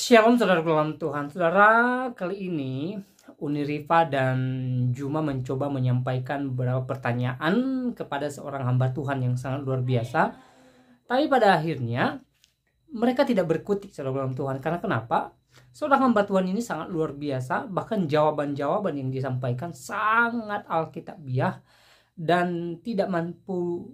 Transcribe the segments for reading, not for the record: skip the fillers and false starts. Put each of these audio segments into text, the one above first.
Shalom saudara dalam Tuhan. Saudara, kali ini Uni Rifa dan Juma mencoba menyampaikan beberapa pertanyaan kepada seorang hamba Tuhan yang sangat luar biasa. Tapi pada akhirnya mereka tidak berkutik saudara dalam Tuhan. Karena kenapa? Seorang hamba Tuhan ini sangat luar biasa. Bahkan jawaban-jawaban yang disampaikan sangat alkitabiah dan tidak mampu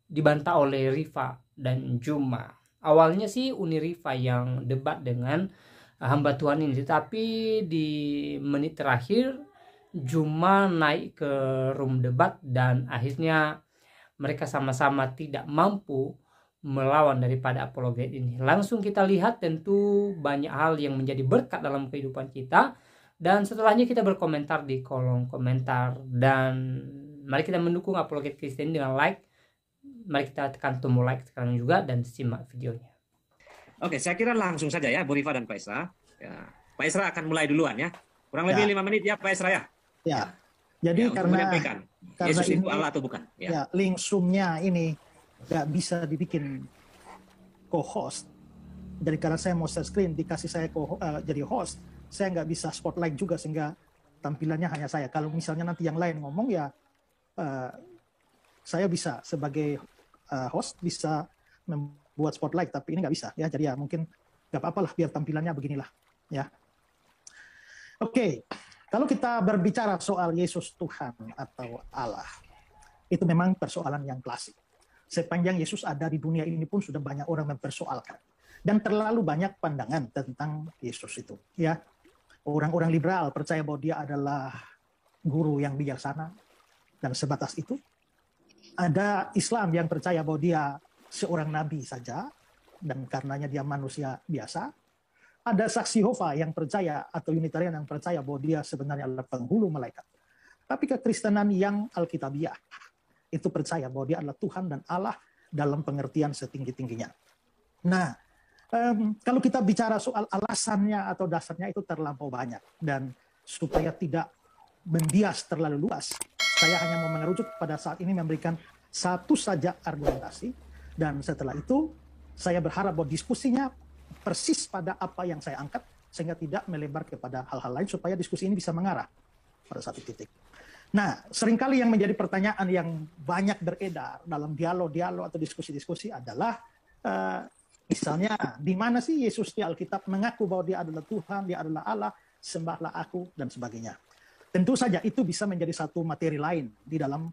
dibantah oleh Rifa dan Juma. Awalnya sih Uni Rifa yang debat dengan hamba Tuhan ini, tetapi di menit terakhir Juma naik ke room debat dan akhirnya mereka sama-sama tidak mampu melawan daripada apologet ini. Langsung kita lihat, tentu banyak hal yang menjadi berkat dalam kehidupan kita, dan setelahnya kita berkomentar di kolom komentar. Dan mari kita mendukung apologet Kristen dengan like. Mari kita tekan tombol like sekarang juga dan simak videonya. Oke, saya kira langsung saja ya, Bu Rifa dan Pak Esra. Ya, Pak Esra akan mulai duluan ya. Kurang lebih 5 menit ya, Pak Esra ya. Ya. Jadi ya, karena Yesus ini, itu Allah atau bukan? Ya, link Zoom-nya ini nggak bisa dibikin co-host. Jadi karena saya mau share screen, dikasih saya jadi host, saya nggak bisa spotlight juga sehingga tampilannya hanya saya. Kalau misalnya nanti yang lain ngomong ya, saya bisa sebagai host bisa membuat spotlight, tapi ini nggak bisa ya. Jadi ya mungkin nggak apa-apa lah, biar tampilannya beginilah ya. Oke, kalau kita berbicara soal Yesus Tuhan atau Allah, itu memang persoalan yang klasik. Sepanjang Yesus ada di dunia ini pun sudah banyak orang mempersoalkan, dan terlalu banyak pandangan tentang Yesus itu ya. Orang-orang liberal percaya bahwa dia adalah guru yang bijaksana dan sebatas itu. Ada Islam yang percaya bahwa dia seorang nabi saja dan karenanya dia manusia biasa. Ada saksi Yehova yang percaya atau Unitarian yang percaya bahwa dia sebenarnya adalah penghulu malaikat. Tapi kekristenan yang alkitabiah itu percaya bahwa dia adalah Tuhan dan Allah dalam pengertian setinggi-tingginya. Nah, kalau kita bicara soal alasannya atau dasarnya itu terlampau banyak, dan supaya tidak membias terlalu luas, saya hanya mau mengerucut pada saat ini memberikan satu saja argumentasi, dan setelah itu saya berharap bahwa diskusinya persis pada apa yang saya angkat sehingga tidak melebar kepada hal-hal lain, supaya diskusi ini bisa mengarah pada satu titik. Nah, seringkali yang menjadi pertanyaan yang banyak beredar dalam dialog-dialog atau diskusi-diskusi adalah misalnya di mana sih Yesus di Alkitab mengaku bahwa dia adalah Tuhan, dia adalah Allah, sembahlah aku dan sebagainya. Tentu saja itu bisa menjadi satu materi lain di dalam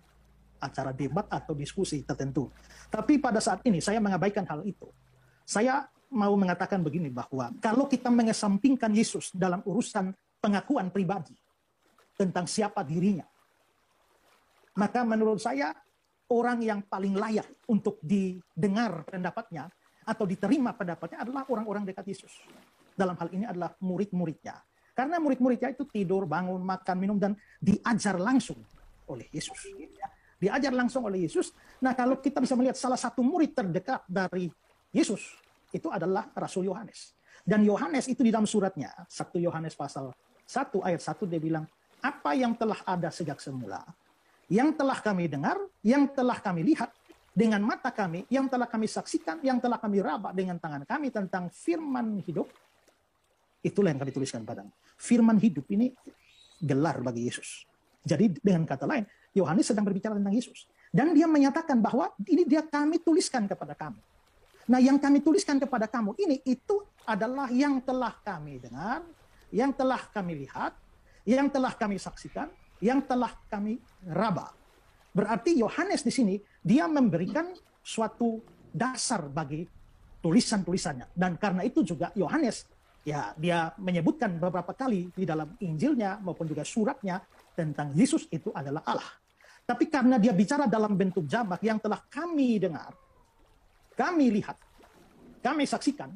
acara debat atau diskusi tertentu. Tapi pada saat ini saya mengabaikan hal itu. Saya mau mengatakan begini, bahwa kalau kita mengesampingkan Yesus dalam urusan pengakuan pribadi tentang siapa dirinya, maka menurut saya orang yang paling layak untuk didengar pendapatnya atau diterima pendapatnya adalah orang-orang dekat Yesus. Dalam hal ini adalah murid-muridnya. Karena murid-muridnya itu tidur, bangun, makan, minum, dan diajar langsung oleh Yesus. Diajar langsung oleh Yesus. Nah, kalau kita bisa melihat salah satu murid terdekat dari Yesus, itu adalah Rasul Yohanes. Dan Yohanes itu di dalam suratnya, 1 Yohanes pasal 1 ayat 1, dia bilang, apa yang telah ada sejak semula, yang telah kami dengar, yang telah kami lihat dengan mata kami, yang telah kami saksikan, yang telah kami raba dengan tangan kami tentang firman hidup, itulah yang kami tuliskan padamu. Firman hidup ini gelar bagi Yesus. Jadi dengan kata lain, Yohanes sedang berbicara tentang Yesus. Dan dia menyatakan bahwa ini dia kami tuliskan kepada kamu. Nah, yang kami tuliskan kepada kamu ini, itu adalah yang telah kami dengar, yang telah kami lihat, yang telah kami saksikan, yang telah kami raba. Berarti Yohanes di sini, dia memberikan suatu dasar bagi tulisan-tulisannya. Dan karena itu juga Yohanes, ya, dia menyebutkan beberapa kali di dalam Injilnya maupun juga suratnya tentang Yesus itu adalah Allah. Tapi karena dia bicara dalam bentuk jamak, yang telah kami dengar, kami lihat, kami saksikan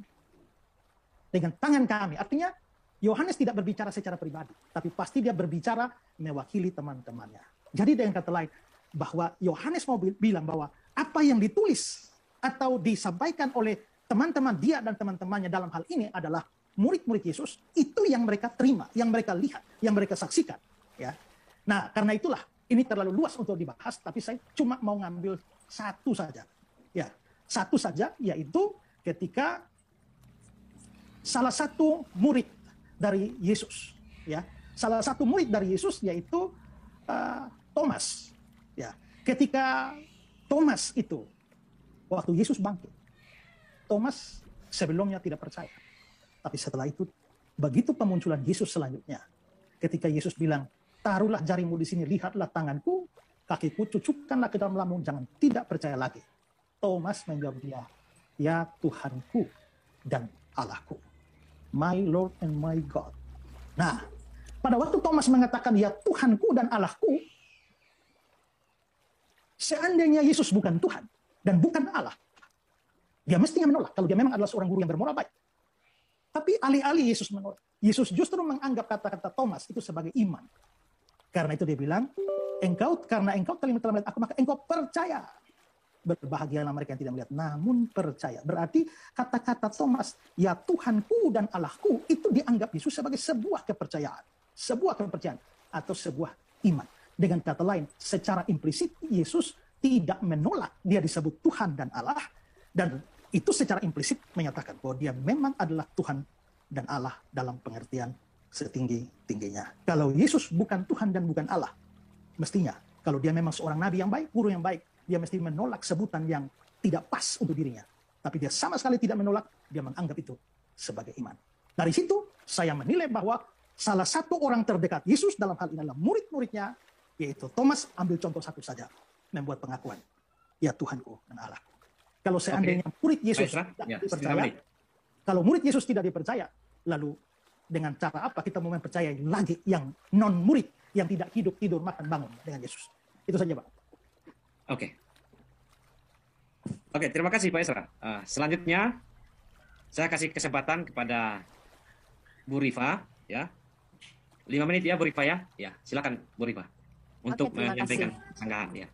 dengan tangan kami. Artinya Yohanes tidak berbicara secara pribadi, tapi pasti dia berbicara mewakili teman-temannya. Jadi dengan kata lain, bahwa Yohanes mau bilang bahwa apa yang ditulis atau disampaikan oleh teman-teman dia dan teman-temannya dalam hal ini adalah murid-murid Yesus, itu yang mereka terima, yang mereka lihat, yang mereka saksikan. Ya. Nah, karena itulah ini terlalu luas untuk dibahas, tapi saya cuma mau ngambil satu saja. Ya, satu saja, yaitu ketika salah satu murid dari Yesus, ya. Salah satu murid dari Yesus yaitu Thomas, ya. Ketika Thomas itu waktu Yesus bangkit, Thomas sebelumnya tidak percaya. Tapi setelah itu, begitu pemunculan Yesus selanjutnya, ketika Yesus bilang, taruhlah jarimu di sini, lihatlah tanganku, kakiku, cucukkanlah ke dalam lambung, jangan tidak percaya lagi. Thomas menjawab dia, ya Tuhanku dan Allahku, my Lord and my God. Nah, pada waktu Thomas mengatakan, ya Tuhanku dan Allahku, seandainya Yesus bukan Tuhan dan bukan Allah, dia mestinya menolak kalau dia memang adalah seorang guru yang bermoral baik. Tapi alih-alih Yesus menolak, Yesus justru menganggap kata-kata Thomas itu sebagai iman. Karena itu dia bilang, karena engkau telah melihat aku, maka engkau percaya. Berbahagialah mereka yang tidak melihat, namun percaya. Berarti kata-kata Thomas, ya Tuhanku dan Allahku, itu dianggap Yesus sebagai sebuah kepercayaan. Sebuah kepercayaan atau sebuah iman. Dengan kata lain, secara implisit Yesus tidak menolak dia disebut Tuhan dan Allah. Dan itu secara implisit menyatakan bahwa dia memang adalah Tuhan dan Allah dalam pengertian setinggi-tingginya. Kalau Yesus bukan Tuhan dan bukan Allah, mestinya kalau dia memang seorang nabi yang baik, guru yang baik, dia mesti menolak sebutan yang tidak pas untuk dirinya. Tapi dia sama sekali tidak menolak, dia menganggap itu sebagai iman. Dari situ saya menilai bahwa salah satu orang terdekat Yesus dalam hal ini adalah murid-muridnya, yaitu Thomas. Ambil contoh satu saja, membuat pengakuan, ya Tuhanku dan Allahku. Kalau seandainya murid Yesus tidak dipercaya, kalau murid Yesus tidak dipercaya, lalu dengan cara apa kita mau mempercayai lagi yang non-murid, yang tidak hidup, tidur, makan, bangun dengan Yesus? Itu saja, Pak. Oke, terima kasih Pak Esra. Selanjutnya, saya kasih kesempatan kepada Bu Rifa, ya. 5 menit ya, Bu Rifa ya. Ya, silakan Bu Rifa untuk menyampaikan sanggahan ya.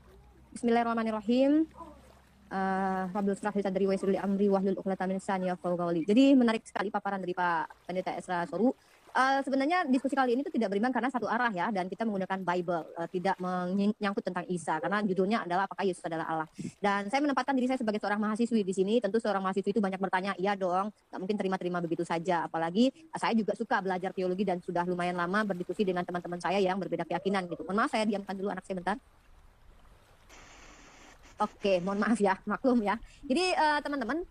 Bismillahirrahmanirrahim. Rabbil Shrah li sadri wa yassir li amri wahlul 'uqdatam min lisani yafqahu qawli. Jadi menarik sekali paparan dari Pak Pendeta Esra Soru. Sebenarnya diskusi kali ini itu tidak berimbang karena satu arah ya, dan kita menggunakan Bible, tidak menyangkut tentang Isa karena judulnya adalah apakah Yesus adalah Allah. Dan saya menempatkan diri saya sebagai seorang mahasiswi di sini. Tentu seorang mahasiswi itu banyak bertanya, iya dong, tak mungkin terima-terima begitu saja. Apalagi saya juga suka belajar teologi dan sudah lumayan lama berdiskusi dengan teman-teman saya yang berbeda keyakinan gitu. Mohon maaf saya diamkan dulu anak saya bentar. Oke, mohon maaf ya, maklum ya. Jadi teman-teman,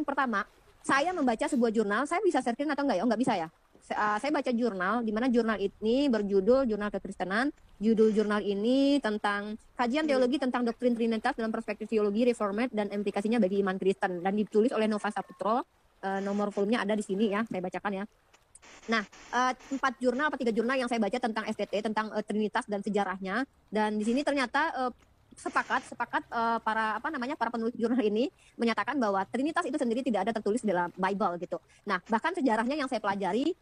pertama saya membaca sebuah jurnal. Saya bisa share screen atau enggak ya? Oh, enggak bisa ya. Saya baca jurnal, di mana jurnal ini berjudul Jurnal Kekristenan. Judul jurnal ini tentang kajian teologi tentang doktrin Trinitas dalam perspektif teologi Reformed dan implikasinya bagi iman Kristen. Dan ditulis oleh Nova Saputro. Nomor volumenya ada di sini ya, saya bacakan ya. Nah, 4 jurnal atau 3 jurnal yang saya baca tentang STT, tentang Trinitas dan sejarahnya. Dan di sini ternyata sepakat para penulis jurnal ini menyatakan bahwa Trinitas itu sendiri tidak ada tertulis dalam Bible gitu. Nah, bahkan sejarahnya yang saya pelajari,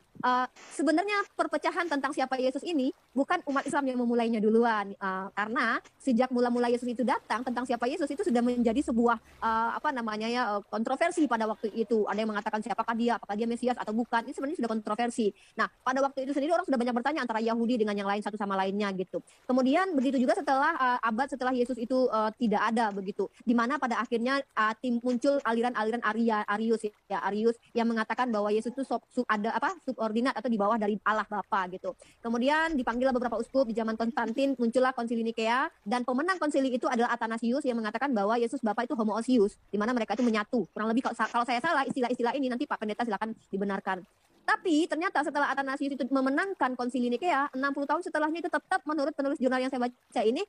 sebenarnya perpecahan tentang siapa Yesus ini bukan umat Islam yang memulainya duluan, karena sejak mula-mula Yesus itu datang, tentang siapa Yesus itu sudah menjadi sebuah kontroversi pada waktu itu. Ada yang mengatakan siapakah dia, apakah dia Mesias atau bukan. Ini sebenarnya sudah kontroversi. Nah, pada waktu itu sendiri orang sudah banyak bertanya antara Yahudi dengan yang lain satu sama lainnya gitu. Kemudian begitu juga setelah abad setelah Yesus itu tidak ada begitu, di mana pada akhirnya muncul aliran-aliran Arius yang mengatakan bahwa Yesus itu subordinat atau di bawah dari Allah Bapa gitu. Kemudian dipanggillah beberapa uskup di zaman Konstantin, muncullah konsili Nikea, dan pemenang konsili itu adalah Athanasius yang mengatakan bahwa Yesus Bapa itu homoousios, di mana mereka itu menyatu. Kurang lebih kalau saya salah istilah-istilah ini, nanti Pak Pendeta silakan dibenarkan. Tapi ternyata setelah Athanasius itu memenangkan konsili Nikea, 60 tahun setelahnya itu tetap menurut penulis jurnal yang saya baca ini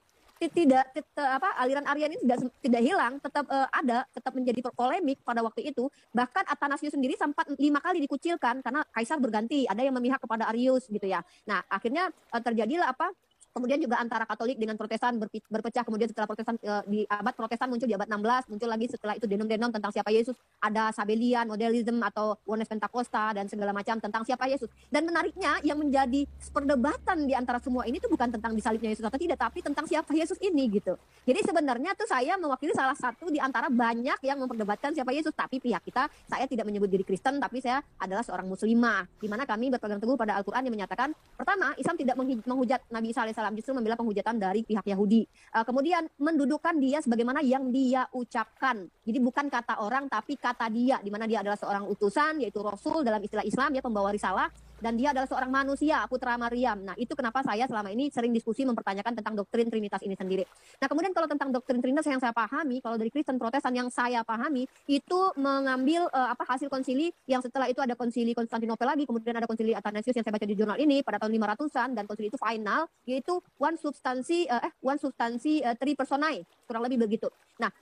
aliran Arian ini tidak hilang, tetap ada, tetap menjadi polemik pada waktu itu. Bahkan Athanasius sendiri sempat 5 kali dikucilkan karena kaisar berganti, ada yang memihak kepada Arius gitu ya. Nah, akhirnya terjadilah kemudian juga antara Katolik dengan Protestan berpecah. Kemudian setelah Protestan di abad Protestan muncul di abad 16, muncul lagi setelah itu denom-denom tentang siapa Yesus. Ada Sabellian, Modelism atau Oneness Pentakosta dan segala macam tentang siapa Yesus. Dan menariknya yang menjadi perdebatan di antara semua ini itu bukan tentang disalibnya Yesus atau tidak, tapi tentang siapa Yesus ini gitu. Jadi sebenarnya tuh saya mewakili salah satu di antara banyak yang memperdebatkan siapa Yesus. Tapi pihak kita, saya tidak menyebut diri Kristen, tapi saya adalah seorang Muslimah, di mana kami berpegang teguh pada Al-Quran yang menyatakan, pertama, Islam tidak menghujat Nabi Isa alaihissalam alaihissalam, justru membela penghujatan dari pihak Yahudi. Kemudian mendudukkan dia sebagaimana yang dia ucapkan. Jadi bukan kata orang tapi kata dia, di mana dia adalah seorang utusan, yaitu Rasul dalam istilah Islam, ya, pembawa risalah. Dan dia adalah seorang manusia, putra Maryam. Nah, itu kenapa saya selama ini sering diskusi mempertanyakan tentang doktrin Trinitas ini sendiri. Nah, kemudian kalau tentang doktrin Trinitas yang saya pahami, kalau dari Kristen Protestan yang saya pahami, itu mengambil hasil konsili yang setelah itu ada konsili Konstantinopel lagi, kemudian ada konsili Athanasius yang saya baca di jurnal ini pada tahun 500-an, dan konsili itu final, yaitu one substansi three personae, kurang lebih begitu. Nah,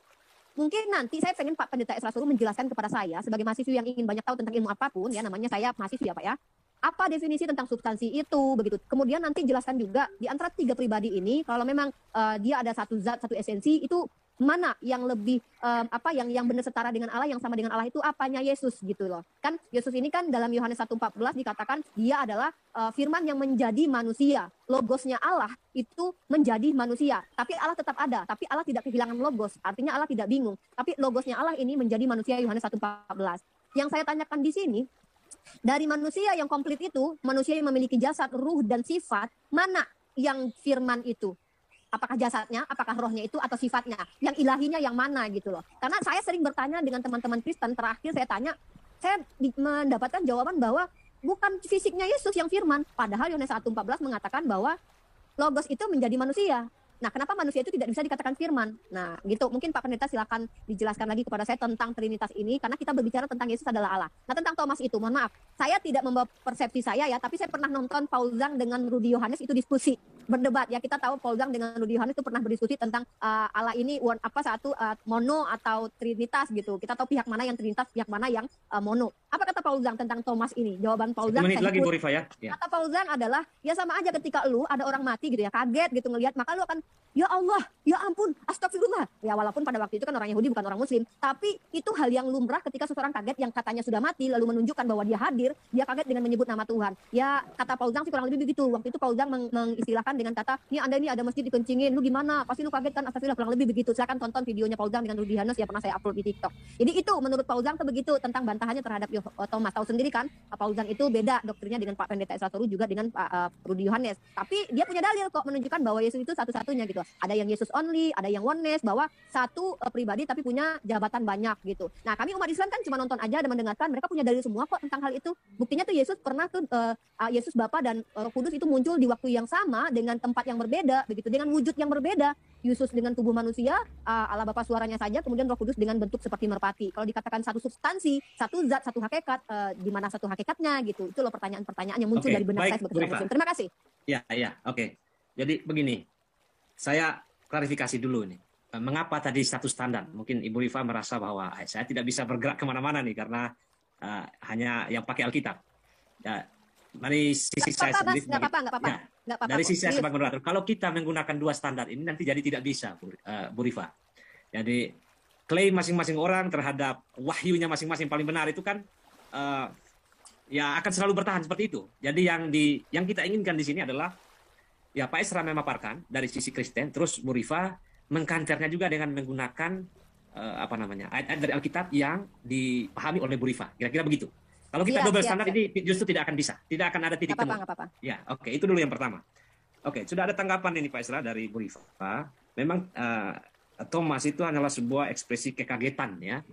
mungkin nanti saya pengen Pak Pendeta Esra Suruh menjelaskan kepada saya sebagai mahasiswa yang ingin banyak tahu tentang ilmu apapun, ya, namanya saya mahasiswa ya Pak ya, apa definisi tentang substansi itu begitu. Kemudian nanti jelaskan juga di antara tiga pribadi ini, kalau memang dia ada satu zat, satu esensi, itu mana yang lebih yang benar setara dengan Allah, yang sama dengan Allah, itu apanya Yesus gitu loh. Kan Yesus ini kan dalam Yohanes 1:14 dikatakan dia adalah firman yang menjadi manusia. Logosnya Allah itu menjadi manusia, tapi Allah tetap ada, tapi Allah tidak kehilangan logos. Artinya Allah tidak bingung, tapi logosnya Allah ini menjadi manusia, Yohanes 1:14. Yang saya tanyakan di sini, dari manusia yang komplit itu, manusia yang memiliki jasad, ruh, dan sifat, mana yang firman itu? Apakah jasadnya, apakah rohnya itu, atau sifatnya? Yang ilahinya yang mana gitu loh. Karena saya sering bertanya dengan teman-teman Kristen, terakhir saya tanya, saya mendapatkan jawaban bahwa bukan fisiknya Yesus yang firman. Padahal Yohanes 1:14 mengatakan bahwa logos itu menjadi manusia. Nah, kenapa manusia itu tidak bisa dikatakan firman? Nah, gitu. Mungkin Pak Pendeta silakan dijelaskan lagi kepada saya tentang Trinitas ini, karena kita berbicara tentang Yesus adalah Allah. Nah, tentang Thomas itu, mohon maaf, saya tidak membawa persepsi saya ya, tapi saya pernah nonton Paul Zhang dengan Rudy Yohanes itu diskusi, berdebat ya. Kita tahu Paul Zhang dengan Rudy Yohanes itu pernah berdiskusi tentang Allah ini mono atau Trinitas gitu. Kita tahu pihak mana yang Trinitas, pihak mana yang mono. Apa kata Paul Zhang tentang Thomas ini? Jawaban Paul Zhang, menit lagi Bu Rifa ya. Kata Paul Zhang adalah, ya sama aja ketika lu ada orang mati gitu ya, kaget gitu ngelihat, maka lu akan, ya Allah, ya ampun, astagfirullah. Ya walaupun pada waktu itu kan orang Yahudi bukan orang Muslim, tapi itu hal yang lumrah ketika seseorang kaget yang katanya sudah mati lalu menunjukkan bahwa dia hadir, dia kaget dengan menyebut nama Tuhan. Ya kata Paul Zhang sih kurang lebih begitu. Waktu itu Paul Zhang mengistilahkan dengan kata, "Nih Anda ini ada masjid dikencingin, lu gimana? Pasti lu kaget kan?" Astagfirullah, kurang lebih begitu. Silakan tonton videonya Paul Zhang dengan Rudy Yohanes yang pernah saya upload di TikTok. Jadi itu menurut Paul Zhang itu begitu tentang bantahannya terhadap Thomas. Tahu sendiri kan, Paul Zhang itu beda doktrinnya dengan Pak Pendeta Esra Toru, juga dengan Pak Rudy Yohanes. Tapi dia punya dalil kok menunjukkan bahwa Yesus itu satu-satunya gitu. Ada yang Yesus only, ada yang oneness, bahwa satu pribadi tapi punya jabatan banyak gitu. Nah, kami umat Islam kan cuma nonton aja dan mendengarkan, mereka punya dalil semua kok tentang hal itu. Buktinya tuh Yesus pernah tuh Yesus Bapa dan Roh Kudus itu muncul di waktu yang sama dengan tempat yang berbeda begitu, dengan wujud yang berbeda. Yesus dengan tubuh manusia, Allah Bapa suaranya saja, kemudian Roh Kudus dengan bentuk seperti merpati. Kalau dikatakan satu substansi, satu zat, satu hakikat, di mana satu hakikatnya gitu. Itu loh pertanyaan-pertanyaan yang muncul dari benak saya sebagai Muslim. Terima kasih. Ya, oke. Jadi begini, saya klarifikasi dulu nih. Mengapa tadi satu standar? Mungkin Ibu Rifa merasa bahwa saya tidak bisa bergerak kemana-mana nih karena hanya yang pakai Alkitab. Ya, dari sisi saya sendiri, nggak apa-apa. Dari sisi saya sebagai moderator, kalau kita menggunakan dua standar ini nanti jadi tidak bisa, Bu Rifa. Jadi klaim masing-masing orang terhadap wahyunya masing-masing paling benar itu kan ya akan selalu bertahan seperti itu. Jadi yang kita inginkan di sini adalah ya Pak Esra memaparkan dari sisi Kristen, terus Bu Rifa mengkanternya juga dengan menggunakan ayat-ayat dari Alkitab yang dipahami oleh Bu Rifa. Kira-kira begitu. Kalau kita double standar ini justru tidak akan bisa, tidak akan ada titik temu. Ya, oke, itu dulu yang pertama. Oke, sudah ada tanggapan ini Pak Esra dari Bu Rifa. Memang Thomas itu hanyalah sebuah ekspresi kekagetan ya,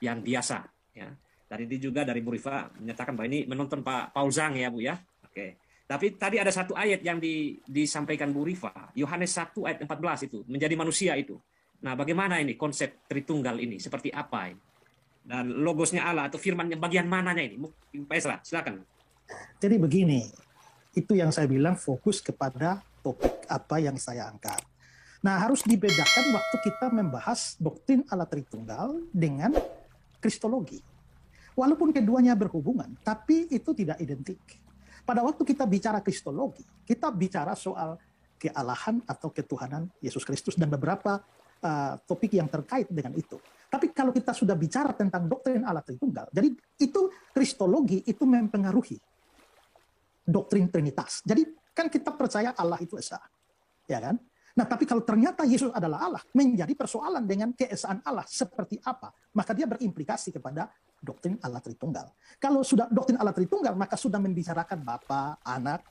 yang biasa. Ya. Tadi juga dari Bu Rifa menyatakan bahwa ini menonton Pak Paul Zhang ya Bu ya. Oke. Tapi tadi ada satu ayat yang disampaikan Bu Rifa, Yohanes 1 ayat 14 itu, menjadi manusia itu. Nah, bagaimana ini konsep Tritunggal ini? Seperti apa ini? Dan logosnya Allah atau firmannya bagian mananya ini? Pak Esra, silakan. Jadi begini, itu yang saya bilang fokus kepada topik apa yang saya angkat. Nah, harus dibedakan waktu kita membahas doktrin Allah Tritunggal dengan kristologi. Walaupun keduanya berhubungan, tapi itu tidak identik. Pada waktu kita bicara kristologi, kita bicara soal kealahan atau ketuhanan Yesus Kristus dan beberapa topik yang terkait dengan itu. Tapi kalau kita sudah bicara tentang doktrin Allah Tritunggal, jadi itu kristologi itu mempengaruhi doktrin Trinitas. Jadi kan kita percaya Allah itu esa, ya kan? Nah, tapi kalau ternyata Yesus adalah Allah, menjadi persoalan dengan keesaan Allah seperti apa, maka dia berimplikasi kepada doktrin Allah Tritunggal. Kalau sudah doktrin Allah Tritunggal, maka sudah membicarakan Bapa, Anak,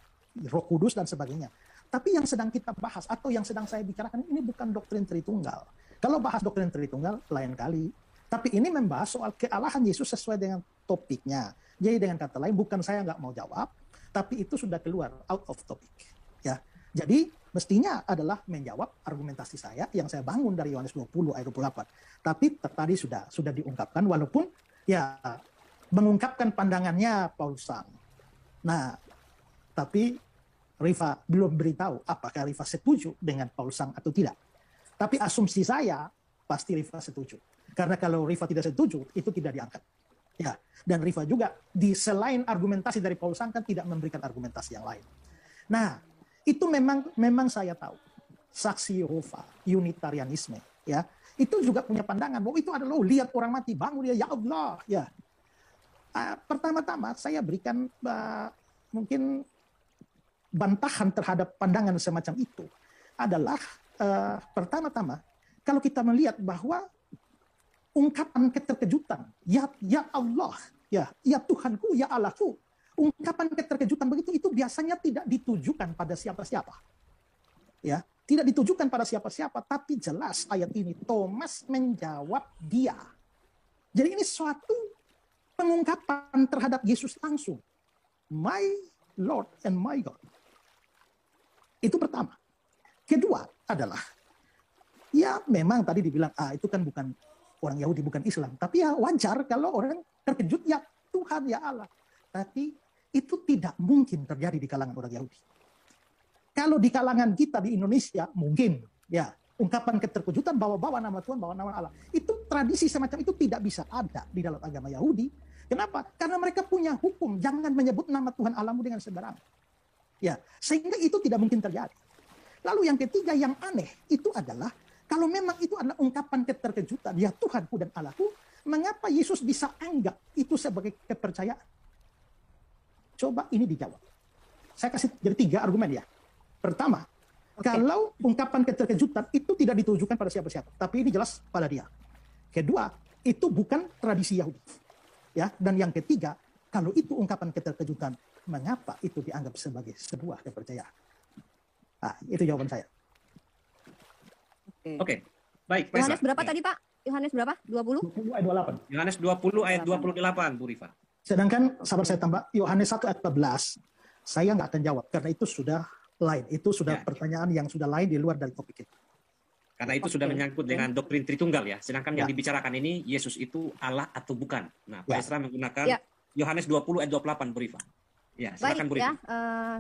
Roh Kudus dan sebagainya. Tapi yang sedang kita bahas atau yang sedang saya bicarakan ini bukan doktrin Tritunggal. Kalau bahas doktrin Tritunggal lain kali. Tapi ini membahas soal kealahan Yesus sesuai dengan topiknya. Jadi dengan kata lain, bukan saya nggak mau jawab, tapi itu sudah keluar out of topic. Ya, jadi mestinya adalah menjawab argumentasi saya yang saya bangun dari Yohanes 20 ayat 28. Tapi tadi sudah diungkapkan, walaupun ya mengungkapkan pandangannya Paul Sang. Nah, tapi Rifa belum beritahu apakah Rifa setuju dengan Paul Sang atau tidak. Tapi asumsi saya pasti Rifa setuju. Karena kalau Rifa tidak setuju, itu tidak diangkat. Ya, dan Rifa juga di selain argumentasi dari Paul Sang kan tidak memberikan argumentasi yang lain. Nah, itu memang saya tahu. Saksi Yehova, Unitarianisme, ya, itu juga punya pandangan bahwa itu adalah lihat orang mati bangun ya Allah, ya. Pertama-tama saya berikan mungkin bantahan terhadap pandangan semacam itu adalah pertama-tama kalau kita melihat bahwa ungkapan keterkejutan, ya Allah, ya Tuhanku, ya Allahku, ungkapan keterkejutan begitu itu biasanya tidak ditujukan pada siapa-siapa, ya, tidak ditujukan pada siapa-siapa, tapi jelas ayat ini Thomas menjawab dia. Jadi ini suatu pengungkapan terhadap Yesus langsung, my Lord and my God. Itu pertama. Kedua adalah, ya memang tadi dibilang, itu kan bukan orang Yahudi, bukan Islam. Tapi ya wajar kalau orang terkejut, ya Tuhan, ya Allah. Tapi itu tidak mungkin terjadi di kalangan orang Yahudi. Kalau di kalangan kita di Indonesia, mungkin. Ya, ungkapan keterkejutan, bawa-bawa nama Tuhan, bawa nama Allah. Itu tradisi semacam itu tidak bisa ada di dalam agama Yahudi. Kenapa? Karena mereka punya hukum, jangan menyebut nama Tuhan Allahmu dengan sembarangan. Ya, sehingga itu tidak mungkin terjadi. Lalu yang ketiga yang aneh itu adalah kalau memang itu adalah ungkapan keterkejutan, ya Tuhanku dan Allahku, mengapa Yesus bisa anggap itu sebagai kepercayaan? Coba ini dijawab. Saya kasih jadi 3 argumen ya. Pertama, kalau ungkapan keterkejutan itu tidak ditujukan pada siapa-siapa, tapi ini jelas pada dia. Kedua, itu bukan tradisi Yahudi. Ya, dan yang ketiga, kalau itu ungkapan keterkejutan, mengapa itu dianggap sebagai sebuah kepercayaan? Nah, itu jawaban saya. Oke. Baik, Pak Yohanes Esra. berapa tadi Pak? Yohanes berapa? 20? 20 ayat 28. Yohanes 20 ayat 28, Bu Rifa. Sedangkan, sabar saya tambah, Yohanes 1 ayat 14, saya nggak akan jawab, karena itu sudah lain. Itu sudah pertanyaan yang sudah lain di luar dari topik itu. Karena itu sudah menyangkut dengan doktrin Tritunggal ya. Sedangkan yang dibicarakan ini, Yesus itu Allah atau bukan. Nah, Pak Esra menggunakan Yohanes 20 ayat 28, Bu Rifa. Ya, silakan Bu Rifa.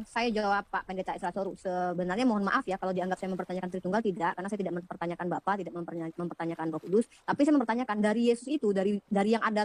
Saya jawab Pak Pendeta Esra Soru. Sebenarnya mohon maaf ya kalau dianggap saya mempertanyakan Tritunggal, tidak, karena saya tidak mempertanyakan Bapa, tidak mempertanyakan Roh Kudus, tapi saya mempertanyakan dari Yesus itu, dari yang ada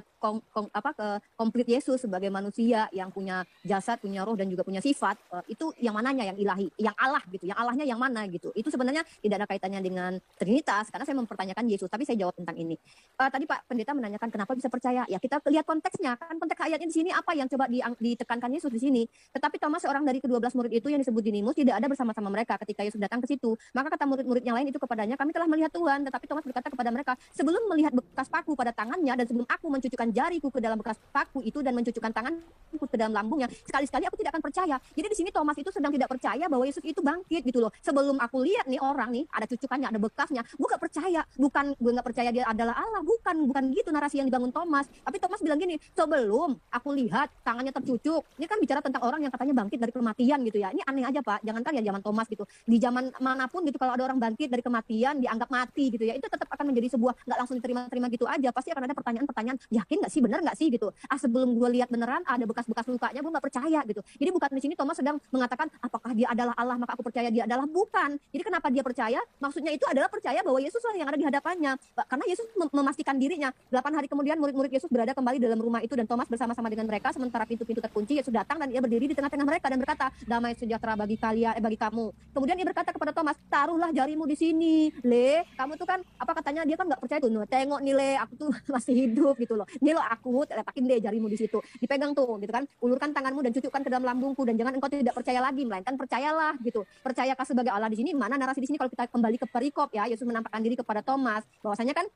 komplit Yesus sebagai manusia yang punya jasad, punya roh dan juga punya sifat, itu yang mananya yang ilahi, yang Allah gitu, yang Allahnya yang mana gitu. Itu sebenarnya tidak ada kaitannya dengan Trinitas karena saya mempertanyakan Yesus, tapi saya jawab tentang ini. Tadi Pak Pendeta menanyakan kenapa bisa percaya? Ya kita lihat konteksnya, kan konteks ayatnya di sini apa yang coba ditekankan Yesus di sini. Tetapi Thomas, seorang dari ke-12 murid itu yang disebut Dinimus, tidak ada bersama-sama mereka ketika Yesus datang ke situ. Maka kata murid-murid yang lain itu kepadanya, kami telah melihat Tuhan. Tetapi Thomas berkata kepada mereka, sebelum melihat bekas paku pada tangannya dan sebelum aku mencucukkan jariku ke dalam bekas paku itu dan mencucukkan tanganku ke dalam lambungnya, sekali-sekali aku tidak akan percaya. Jadi di sini Thomas itu sedang tidak percaya bahwa Yesus itu bangkit gitu loh. Sebelum aku lihat nih orang nih, ada cucukannya, ada bekasnya, gue gak percaya. Gue gak percaya dia adalah Allah. Bukan gitu narasi yang dibangun Thomas. Tapi Thomas bilang gini, sebelum aku lihat tangannya tercucuk. Ini kan bicara tentang orang yang katanya bangkit dari kematian gitu ya. Ini aneh aja Pak, jangankan ya zaman Thomas gitu. Di zaman manapun gitu kalau ada orang bangkit dari kematian dianggap mati gitu ya, itu tetap akan menjadi sebuah, nggak langsung diterima gitu aja. Pasti akan ada pertanyaan-pertanyaan, yakin nggak sih, bener nggak sih gitu. Sebelum gue lihat beneran ada bekas-bekas lukanya, gue nggak percaya gitu. Jadi bukan di sini Thomas sedang mengatakan apakah dia adalah Allah maka aku percaya dia adalah, bukan. Jadi kenapa dia percaya? Maksudnya itu adalah percaya bahwa Yesus lah yang ada di hadapannya. Karena Yesus memastikan dirinya. 8 hari kemudian murid-murid Yesus berada kembali dalam rumah itu dan Thomas bersama-sama dengan mereka sementara pintu-pintu terkunci. Yesus datang dan ia berdiri di tengah-tengah mereka dan berkata, damai sejahtera bagi kalian, bagi kamu. Kemudian dia berkata kepada Thomas, taruhlah jarimu di sini, Le. Kamu tuh kan, apa katanya, dia kan nggak percaya tuh. No, tengok nih Le, aku tuh masih hidup gitu loh. Ini loh aku, letakin deh jarimu di situ. Dipegang tuh, gitu kan. Ulurkan tanganmu dan cucukkan ke dalam lambungku dan jangan engkau tidak percaya lagi, melainkan percayalah gitu. Percayakah sebagai Allah di sini? Mana narasi di sini kalau kita kembali ke perikop ya, Yesus menampakkan diri kepada Thomas. Bahwasanya kan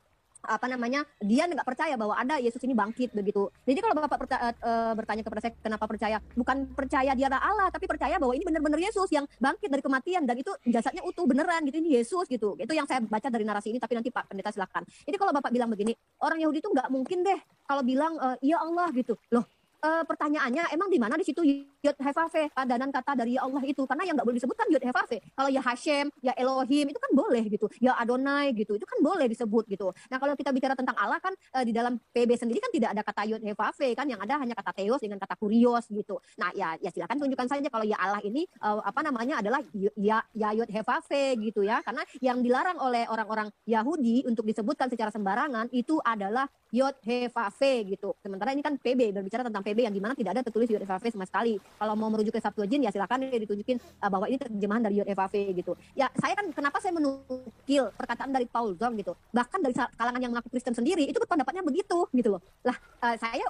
dia nggak percaya bahwa ada Yesus ini bangkit begitu. Jadi kalau Bapak bertanya kepada saya kenapa percaya, bukan percaya dia adalah Allah, tapi percaya bahwa ini benar-benar Yesus yang bangkit dari kematian dan itu jasadnya utuh beneran gitu, ini Yesus gitu. Itu yang saya baca dari narasi ini, tapi nanti Pak Pendeta silakan. Jadi kalau Bapak bilang begini, orang Yahudi itu nggak mungkin deh kalau bilang ya Allah gitu. Loh, pertanyaannya emang di mana di situ Yod Hevave padanan kata dari ya Allah itu, karena yang nggak boleh disebutkan Yod Hevave. Kalau ya Hashem, ya Elohim itu kan boleh gitu, ya Adonai gitu itu kan boleh disebut gitu. Nah kalau kita bicara tentang Allah kan di dalam PB sendiri kan tidak ada kata Yod Hevave kan, yang ada hanya kata Theos dengan kata Kurios gitu. Nah ya silakan tunjukkan saja kalau ya Allah ini adalah ya Yod Hevave gitu ya, karena yang dilarang oleh orang-orang Yahudi untuk disebutkan secara sembarangan itu adalah Yod Hevave gitu. Sementara ini kan PB berbicara tentang PB yang dimana tidak ada tertulis Yod Hevave sama sekali. Kalau mau merujuk ke Septuagint ya silakan ditunjukin bahwa ini terjemahan dari Yod Hevave gitu. Ya saya kan kenapa saya menukil perkataan dari Paul Zong gitu. Bahkan dari kalangan yang mengaku Kristen sendiri itu pendapatnya begitu gitu loh. Lah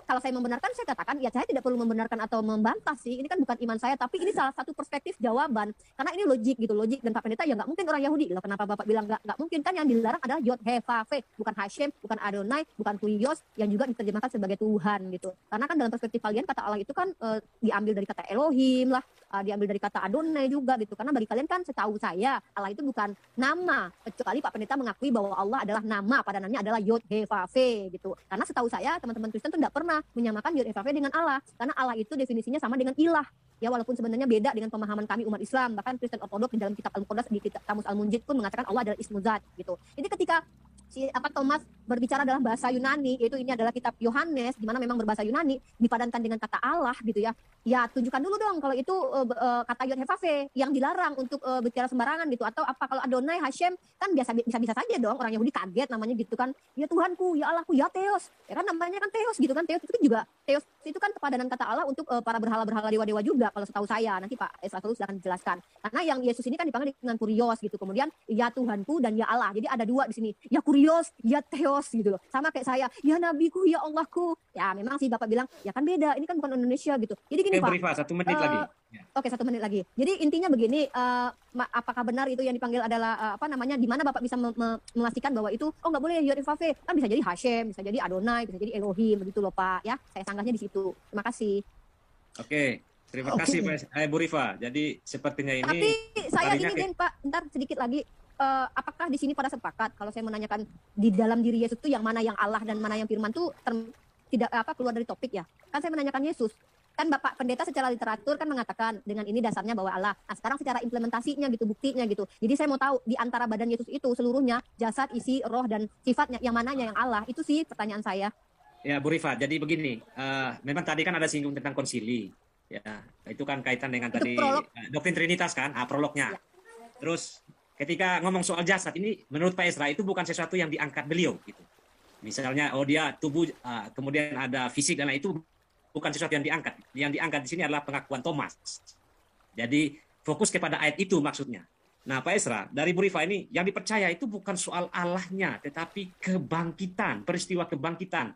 kalau saya membenarkan saya katakan ya saya tidak perlu membenarkan atau membantah sih. Ini kan bukan iman saya, tapi ini salah satu perspektif jawaban. Karena ini logik gitu, logik. Dan Pak Pendeta ya nggak mungkin orang Yahudi. Loh kenapa Bapak bilang nggak mungkin, kan yang dilarang adalah Yod Hevave, bukan Hashem, bukan Adonai, bukan Kurios yang juga diterjemahkan sebagai Tuhan gitu. Karena kan dalam perspektif kalian kata Allah itu kan diambil dari kata Elohim lah, diambil dari kata Adonai juga gitu. Karena bagi kalian kan setahu saya Allah itu bukan nama, kecuali Pak Pendeta mengakui bahwa Allah adalah nama, padanannya adalah Yod Hevave gitu. Karena setahu saya teman-teman Kristen itu tidak pernah menyamakan Yod Hevave dengan Allah, karena Allah itu definisinya sama dengan ilah. Ya walaupun sebenarnya beda dengan pemahaman kami umat Islam, bahkan Kristen Ortodoks di dalam kitab Al-Muqaddas di kitab Kamus Al-Munjid pun mengatakan Allah adalah Ismu Zat gitu. Jadi ketika Thomas berbicara dalam bahasa Yunani, yaitu ini adalah kitab Yohanes di mana memang berbahasa Yunani dipadankan dengan kata Allah gitu ya. Ya tunjukkan dulu dong kalau itu kata Yod Hevave yang dilarang untuk bicara sembarangan gitu, atau apa kalau Adonai, Hashem kan bisa saja dong orang Yahudi kaget namanya gitu kan. Ya Tuhanku, ya Allahku, ya Theos. Ya kan namanya kan Theos gitu kan. Theos itu kan padanan kata Allah untuk para berhala-berhala dewa-dewa juga kalau setahu saya. Nanti Pak Esra terus akan dijelaskan. Karena yang Yesus ini kan dipanggil dengan Kurios gitu. Kemudian ya Tuhanku dan ya Allah. Jadi ada dua di sini. Ya Kurios, ya Theos gitu loh. Sama kayak saya, ya Nabiku, ya Allahku. Ya memang sih Bapak bilang, ya kan beda. Ini kan bukan Indonesia gitu. Jadi gini Pak. Rifa, 1 menit lagi. Oke, 1 menit lagi. Jadi intinya begini, apakah benar itu yang dipanggil adalah di mana Bapak bisa memastikan bahwa itu nggak boleh Yod Hevave, kan bisa jadi Hashem, bisa jadi Adonai, bisa jadi Elohim begitu loh Pak ya. Saya sanggahnya di situ. Terima kasih. Oke, terima kasih Bu Rifa. Jadi sepertinya ini. Tapi saya ini Pak, bentar sedikit lagi. Apakah di sini pada sepakat kalau saya menanyakan di dalam diri Yesus itu yang mana yang Allah dan mana yang firman itu tidak keluar dari topik ya? Kan saya menanyakan Yesus. Kan Bapak Pendeta secara literatur kan mengatakan dengan ini dasarnya bahwa Allah. Nah sekarang secara implementasinya gitu, buktinya gitu. Jadi saya mau tahu di antara badan Yesus itu seluruhnya jasad, isi, roh dan sifatnya yang mananya yang Allah. Itu sih pertanyaan saya. Ya Bu Rifa, jadi begini. Memang tadi kan ada singgung tentang konsili. Ya, itu kan kaitan dengan itu tadi doktrin Trinitas kan, prolognya. Ya. Terus ketika ngomong soal jasad ini menurut Pak Esra itu bukan sesuatu yang diangkat beliau gitu. Misalnya dia tubuh kemudian ada fisik dan lain itu bukan sesuatu yang diangkat. Yang diangkat di sini adalah pengakuan Thomas. Jadi fokus kepada ayat itu maksudnya. Nah Pak Esra, dari Bu Rifa ini yang dipercaya itu bukan soal Allahnya, tetapi kebangkitan, peristiwa kebangkitan.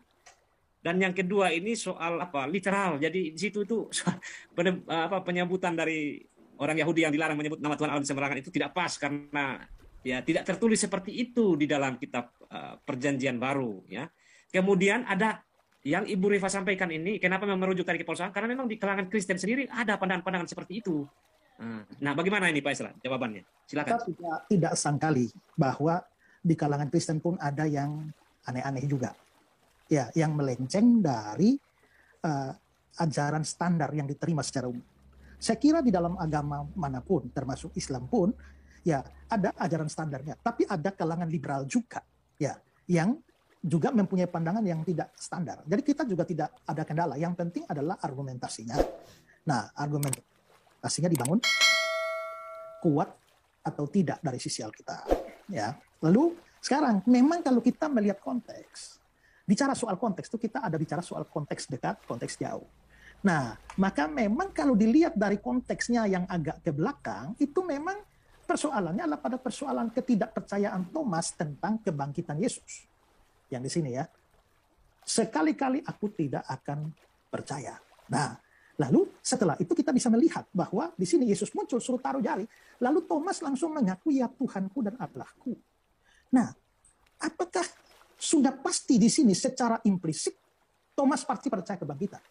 Dan yang kedua ini soal literal. Jadi di situ itu penyebutan dari orang Yahudi yang dilarang menyebut nama Tuhan Allah sembarangan itu tidak pas karena ya tidak tertulis seperti itu di dalam kitab Perjanjian Baru ya. Kemudian ada yang Ibu Rifa sampaikan ini, kenapa merujuk tadi ke Paulus? Karena memang di kalangan Kristen sendiri ada pandangan-pandangan seperti itu. Nah, bagaimana ini Pak Esra jawabannya? Silakan. Kita tidak sangkali bahwa di kalangan Kristen pun ada yang aneh-aneh juga. Ya, yang melenceng dari ajaran standar yang diterima secara umum. Saya kira di dalam agama manapun, termasuk Islam pun, ya ada ajaran standarnya. Tapi ada kalangan liberal juga, ya, yang juga mempunyai pandangan yang tidak standar. Jadi kita juga tidak ada kendala. Yang penting adalah argumentasinya. Nah, argumentasinya dibangun kuat atau tidak dari sisi Alkitab. Ya. Lalu sekarang memang kalau kita melihat konteks, bicara soal konteks itu kita ada bicara soal konteks dekat, konteks jauh. Nah, maka memang kalau dilihat dari konteksnya yang agak ke belakang, itu memang persoalannya adalah pada persoalan ketidakpercayaan Thomas tentang kebangkitan Yesus. Yang di sini ya, sekali-kali aku tidak akan percaya. Nah, lalu setelah itu kita bisa melihat bahwa di sini Yesus muncul suruh taruh jari, lalu Thomas langsung mengaku ya Tuhanku dan Allahku. Nah, apakah sudah pasti di sini secara implisit Thomas pasti percaya kebangkitan.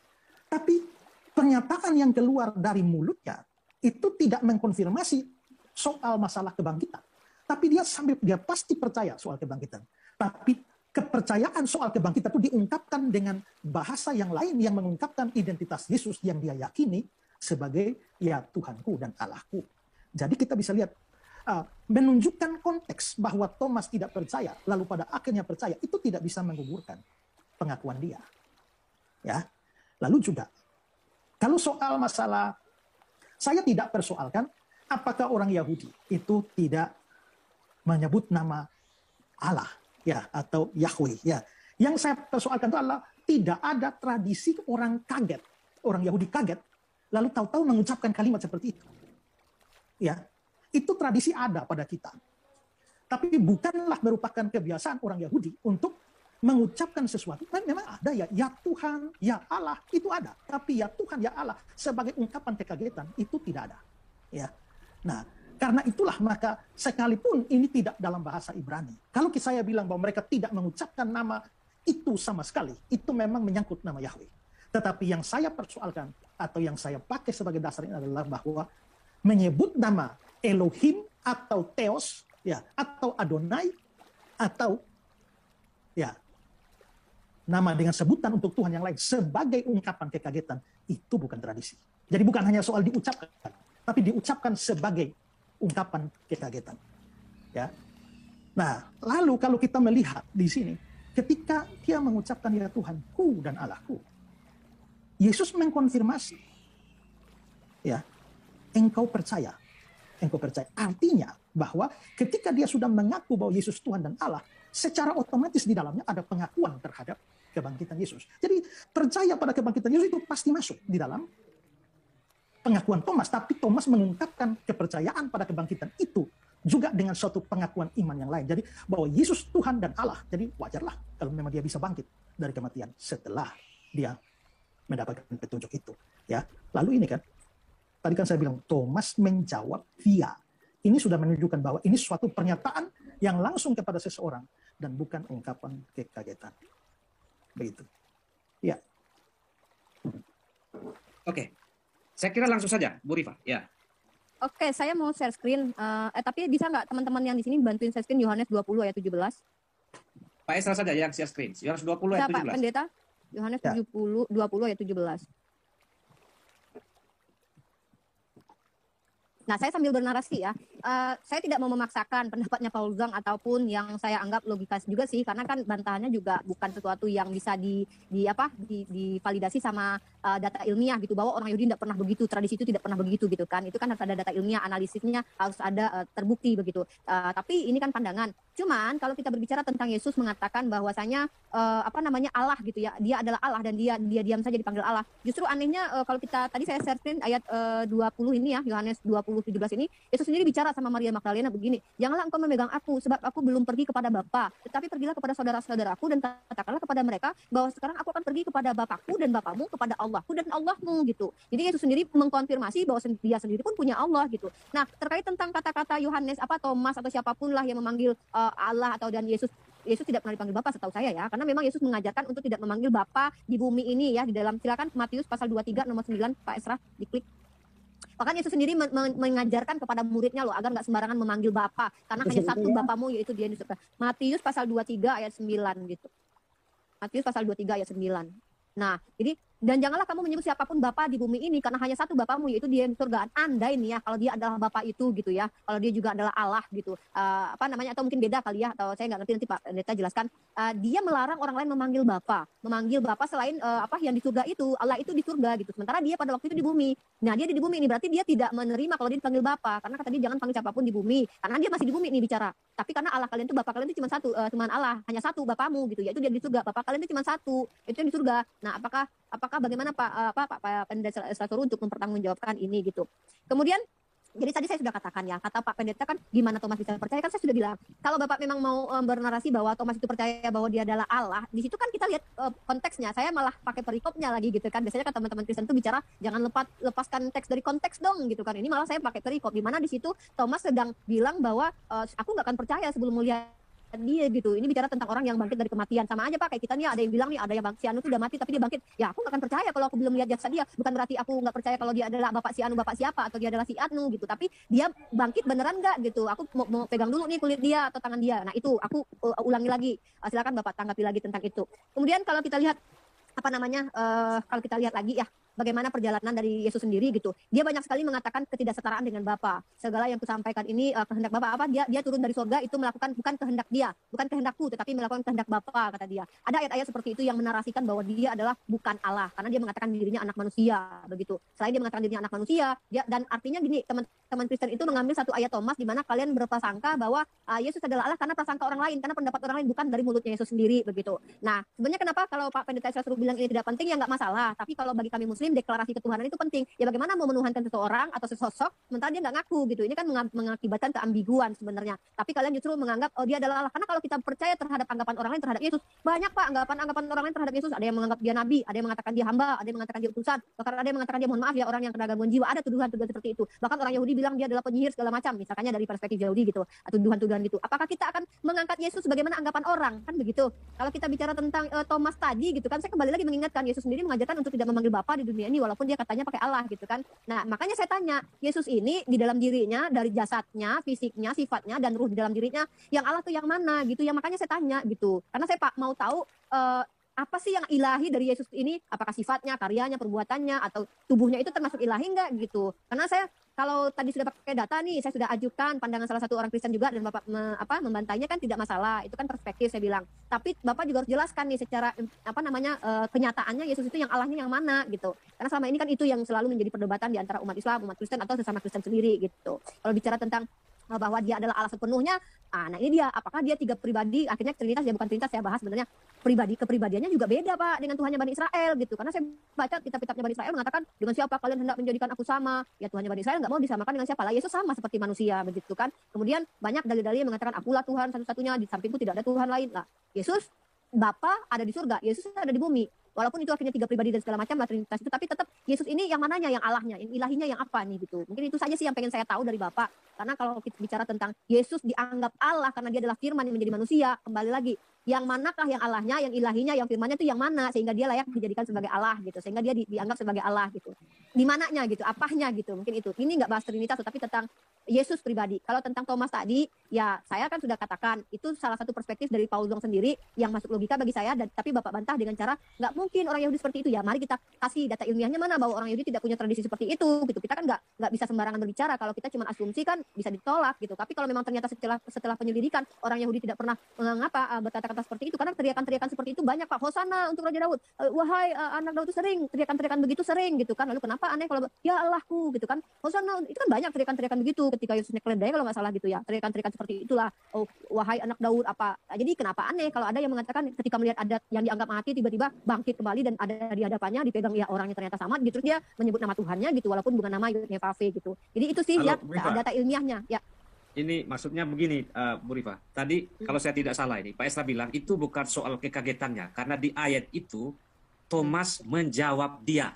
Tapi pernyataan yang keluar dari mulutnya itu tidak mengkonfirmasi soal masalah kebangkitan. Tapi dia pasti percaya soal kebangkitan. Tapi kepercayaan soal kebangkitan itu diungkapkan dengan bahasa yang lain yang mengungkapkan identitas Yesus yang dia yakini sebagai ya Tuhanku dan Allahku. Jadi kita bisa lihat menunjukkan konteks bahwa Thomas tidak percaya lalu pada akhirnya percaya itu tidak bisa menggugurkan pengakuan dia. Ya. Lalu juga kalau soal masalah saya tidak persoalkan apakah orang Yahudi itu tidak menyebut nama Allah ya atau Yahweh ya. Yang saya persoalkan itu adalah tidak ada tradisi orang kaget, orang Yahudi kaget lalu tahu-tahu mengucapkan kalimat seperti itu. Ya. Itu tradisi ada pada kita. Tapi bukanlah merupakan kebiasaan orang Yahudi untuk mengucapkan sesuatu. Memang ada ya Tuhan, ya Allah, itu ada. Tapi ya Tuhan, ya Allah sebagai ungkapan kekagetan itu tidak ada. Ya. Nah, karena itulah maka sekalipun ini tidak dalam bahasa Ibrani. Kalau saya bilang bahwa mereka tidak mengucapkan nama itu sama sekali, itu memang menyangkut nama Yahweh. Tetapi yang saya persoalkan atau yang saya pakai sebagai dasar ini adalah bahwa menyebut nama Elohim atau Theos ya atau Adonai atau ya nama dengan sebutan untuk Tuhan yang lain sebagai ungkapan kekagetan itu bukan tradisi. Jadi bukan hanya soal diucapkan, tapi diucapkan sebagai ungkapan kekagetan. Ya. Nah, lalu kalau kita melihat di sini ketika dia mengucapkan ya Tuhanku dan Allahku, Yesus mengkonfirmasi ya, engkau percaya. Artinya bahwa ketika dia sudah mengaku bahwa Yesus Tuhan dan Allah, secara otomatis di dalamnya ada pengakuan terhadap kebangkitan Yesus. Jadi percaya pada kebangkitan Yesus itu pasti masuk di dalam pengakuan Thomas. Tapi Thomas mengungkapkan kepercayaan pada kebangkitan itu juga dengan suatu pengakuan iman yang lain. Jadi bahwa Yesus Tuhan dan Allah. Jadi wajarlah kalau memang dia bisa bangkit dari kematian setelah dia mendapatkan petunjuk itu. Ya, lalu ini kan. Tadi kan saya bilang Thomas menjawab via. Ini sudah menunjukkan bahwa ini suatu pernyataan yang langsung kepada seseorang dan bukan ungkapan kekagetan. Begitu. Ya. Oke. Saya kira langsung saja, Bu Rifa. Ya. Oke, saya mau share screen. Tapi bisa nggak teman-teman yang di sini bantuin share screen Yohanes 20 ayat 17? Pak Esra saja yang share screen. Yohanes 20 ayat 17. Pak Pendeta? Yohanes 20 ayat 17. Nah, saya sambil bernarasi ya. Saya tidak mau memaksakan pendapatnya Paul Zhang ataupun yang saya anggap logika juga sih, karena kan bantahannya juga bukan sesuatu yang bisa divalidasi sama data ilmiah gitu, bahwa orang Yahudi tidak pernah begitu, tradisi itu tidak pernah begitu gitu kan. Itu kan harus ada data ilmiah, analisisnya harus ada terbukti begitu. Tapi ini kan pandangan. Cuman kalau kita berbicara tentang Yesus mengatakan bahwasanya Allah gitu ya, dia adalah Allah dan dia diam saja dipanggil Allah. Justru anehnya kalau kita tadi saya share screen ayat 20 ini ya, Yohanes 20:17 ini, Yesus sendiri bicara sama Maria Magdalena begini, janganlah engkau memegang aku sebab aku belum pergi kepada Bapa, tetapi pergilah kepada saudara-saudaraku dan katakanlah kepada mereka bahwa sekarang aku akan pergi kepada Bapakku dan Bapamu, kepada Allahku dan Allahmu gitu. Jadi Yesus sendiri mengkonfirmasi bahwa dia sendiri pun punya Allah gitu. Nah, terkait tentang kata-kata Yohanes Thomas atau siapapun lah yang memanggil Allah atau dan Yesus tidak pernah dipanggil Bapa setahu saya ya, karena memang Yesus mengajarkan untuk tidak memanggil Bapa di bumi ini ya, di dalam silakan Matius pasal 23 nomor 9 Pak Esra diklik. Bahkan Yesus sendiri mengajarkan kepada muridnya loh agar nggak sembarangan memanggil Bapa, karena hanya satu Bapamu yaitu dia di surga. Matius pasal 23 ayat 9 gitu. Matius pasal 23 ayat 9. Nah, jadi dan janganlah kamu menyebut siapapun Bapa di bumi ini karena hanya satu Bapamu yaitu dia di surga. Andai nih ya kalau dia adalah Bapa itu gitu ya, kalau dia juga adalah Allah gitu, atau mungkin beda kali ya, atau saya nggak ngerti, nanti Pak Pendeta jelaskan. Dia melarang orang lain memanggil Bapa selain yang di surga itu, Allah itu di surga gitu, sementara dia pada waktu itu di bumi. Nah, dia di bumi ini berarti dia tidak menerima kalau dia dipanggil Bapa, karena kata dia jangan panggil siapapun di bumi, karena dia masih di bumi nih bicara. Tapi karena Allah kalian itu Bapa kalian itu cuma satu, cuma Allah, hanya satu Bapamu gitu, yaitu dia di surga. Bapa kalian itu cuma satu, itu yang di surga. Nah, apakah bagaimana Pak Pendeta Sasoru untuk mempertanggungjawabkan ini gitu. Kemudian jadi tadi saya sudah katakan ya, kata Pak Pendeta kan gimana Thomas bisa percaya, kan saya sudah bilang kalau Bapak memang mau bernarasi bahwa Thomas itu percaya bahwa dia adalah Allah, di situ kan kita lihat konteksnya. Saya malah pakai perikopnya lagi gitu kan. Biasanya kan teman-teman Kristen itu bicara jangan lepaskan teks dari konteks dong gitu kan. Ini malah saya pakai perikop di mana di situ Thomas sedang bilang bahwa aku nggak akan percaya sebelum melihat dia gitu. Ini bicara tentang orang yang bangkit dari kematian. Sama aja Pak, kayak kita nih ada yang bilang nih, ada yang si Anu tuh udah mati tapi dia bangkit. Ya aku nggak akan percaya kalau aku belum lihat jasad dia. Bukan berarti aku nggak percaya kalau dia adalah bapak si Anu, bapak siapa, atau dia adalah si Anu gitu. Tapi dia bangkit beneran nggak gitu. Aku mau pegang dulu nih kulit dia atau tangan dia. Nah itu aku ulangi lagi. Silakan Bapak tanggapi lagi tentang itu. Kemudian kalau kita lihat apa namanya, kalau kita lihat lagi ya, bagaimana perjalanan dari Yesus sendiri gitu. Dia banyak sekali mengatakan ketidaksetaraan dengan Bapa. Segala yang kusampaikan ini kehendak Bapa apa? Dia turun dari surga itu melakukan bukan kehendak dia, bukan kehendakku, tetapi melakukan kehendak Bapa, kata dia. Ada ayat-ayat seperti itu yang menarasikan bahwa dia adalah bukan Allah, karena dia mengatakan dirinya anak manusia, begitu. Selain dia mengatakan dirinya anak manusia, dia dan artinya gini, teman-teman Kristen itu mengambil satu ayat Thomas di mana kalian berprasangka bahwa Yesus adalah Allah karena prasangka orang lain, karena pendapat orang lain, bukan dari mulutnya Yesus sendiri, begitu. Nah, sebenarnya kenapa kalau Pak Pendeta Esra bilang ini tidak penting, ya nggak masalah. Tapi kalau bagi kami Muslim, deklarasi ketuhanan itu penting. Ya bagaimana mau menuhankan seseorang atau sesosok sementara dia nggak ngaku gitu. Ini kan mengakibatkan keambiguan sebenarnya. Tapi kalian justru menganggap oh dia adalah Allah. Karena kalau kita percaya terhadap anggapan orang lain terhadap Yesus, banyak Pak anggapan orang lain terhadap Yesus. Ada yang menganggap dia nabi, ada yang mengatakan dia hamba, ada yang mengatakan dia utusan, bahkan ada yang mengatakan dia mohon maaf ya orang yang kena gangguan jiwa. Ada tuduhan-tuduhan seperti itu. Bahkan orang Yahudi bilang dia adalah penyihir segala macam. Misalnya dari perspektif Yahudi gitu, atau tuduhan-tuduhan gitu. Apakah kita akan mengangkat Yesus bagaimana anggapan orang? Kan begitu. Kalau kita bicara tentang Thomas tadi gitu kan, saya kembali lagi mengingatkan Yesus sendiri mengajarkan untuk tidak memanggil Bapa di dunia ini walaupun dia katanya pakai Allah gitu kan. Nah, makanya saya tanya, Yesus ini di dalam dirinya, dari jasadnya, fisiknya, sifatnya dan ruh di dalam dirinya, yang Allah tuh yang mana gitu. Ya makanya saya tanya gitu. Karena saya Pak mau tahu apa sih yang ilahi dari Yesus ini? Apakah sifatnya, karyanya, perbuatannya atau tubuhnya itu termasuk ilahi enggak gitu. Karena saya kalau tadi sudah pakai data nih, saya sudah ajukan pandangan salah satu orang Kristen juga dan Bapak membantainya kan tidak masalah. Itu kan perspektif saya bilang. Tapi Bapak juga harus jelaskan nih secara kenyataannya Yesus itu yang Allahnya yang mana gitu. Karena selama ini kan itu yang selalu menjadi perdebatan di antara umat Islam, umat Kristen atau sesama Kristen sendiri gitu. Kalau bicara tentang bahwa dia adalah Allah sepenuhnya, nah ini dia, apakah dia tiga pribadi, akhirnya Trinitas, ya bukan Trinitas, saya bahas sebenarnya kepribadiannya juga beda Pak dengan Tuhannya Bani Israel gitu. Karena saya baca kitab-kitabnya Bani Israel mengatakan dengan siapa kalian hendak menjadikan aku sama, ya Tuhannya Bani Israel nggak mau disamakan dengan siapa lah, Yesus sama seperti manusia begitu kan. Kemudian banyak dalil-dalil yang mengatakan akulah Tuhan satu-satunya, di sampingku tidak ada Tuhan lain lah. Yesus Bapa ada di surga, Yesus ada di bumi. Walaupun itu akhirnya tiga pribadi dan segala macam lah Trinitas itu, tapi tetap Yesus ini yang mananya, yang Allahnya, yang ilahinya yang apa nih gitu. Mungkin itu saja sih yang pengen saya tahu dari Bapak. Karena kalau kita bicara tentang Yesus dianggap Allah karena dia adalah firman yang menjadi manusia, kembali lagi, yang manakah yang Allahnya, yang ilahinya, yang firmannya itu yang mana sehingga dia layak dijadikan sebagai Allah gitu, sehingga dia dianggap sebagai Allah gitu. Di mananya gitu, apanya gitu, mungkin itu. Ini nggak bahas Trinitas tapi tentang Yesus pribadi. Kalau tentang Thomas tadi, ya saya kan sudah katakan itu salah satu perspektif dari Paul Zong sendiri yang masuk logika bagi saya, dan tapi Bapak bantah dengan cara nggak mungkin orang Yahudi seperti itu. Ya mari kita kasih data ilmiahnya mana bahwa orang Yahudi tidak punya tradisi seperti itu gitu. Kita kan nggak bisa sembarangan berbicara. Kalau kita cuma asumsi kan bisa ditolak gitu. Tapi kalau memang ternyata setelah penyelidikan orang Yahudi tidak pernah berkata-kata seperti itu, karena teriakan-teriakan seperti itu banyak Pak. Hosana untuk Raja Daud, wahai anak Daud, itu sering teriakan-teriakan begitu sering gitu kan. Lalu kenapa aneh kalau ya Allahku gitu kan, Hosana itu kan banyak teriakan-teriakan begitu ketika Yesus naik keledai kalau nggak salah gitu ya, teriakan-teriakan seperti itulah, oh wahai anak Daud apa. Jadi kenapa aneh kalau ada yang mengatakan ketika melihat adat yang dianggap mati tiba-tiba bangkit kembali dan ada di hadapannya dipegang ya orangnya ternyata sama gitu, dia menyebut nama Tuhannya gitu walaupun bukan nama Yudnefave gitu. Jadi itu sih ya data ilmiahnya ya. Ini maksudnya begini, Bu Rifa. Tadi kalau saya tidak salah ini, Pak Esra bilang itu bukan soal kekagetannya, karena di ayat itu Thomas menjawab dia.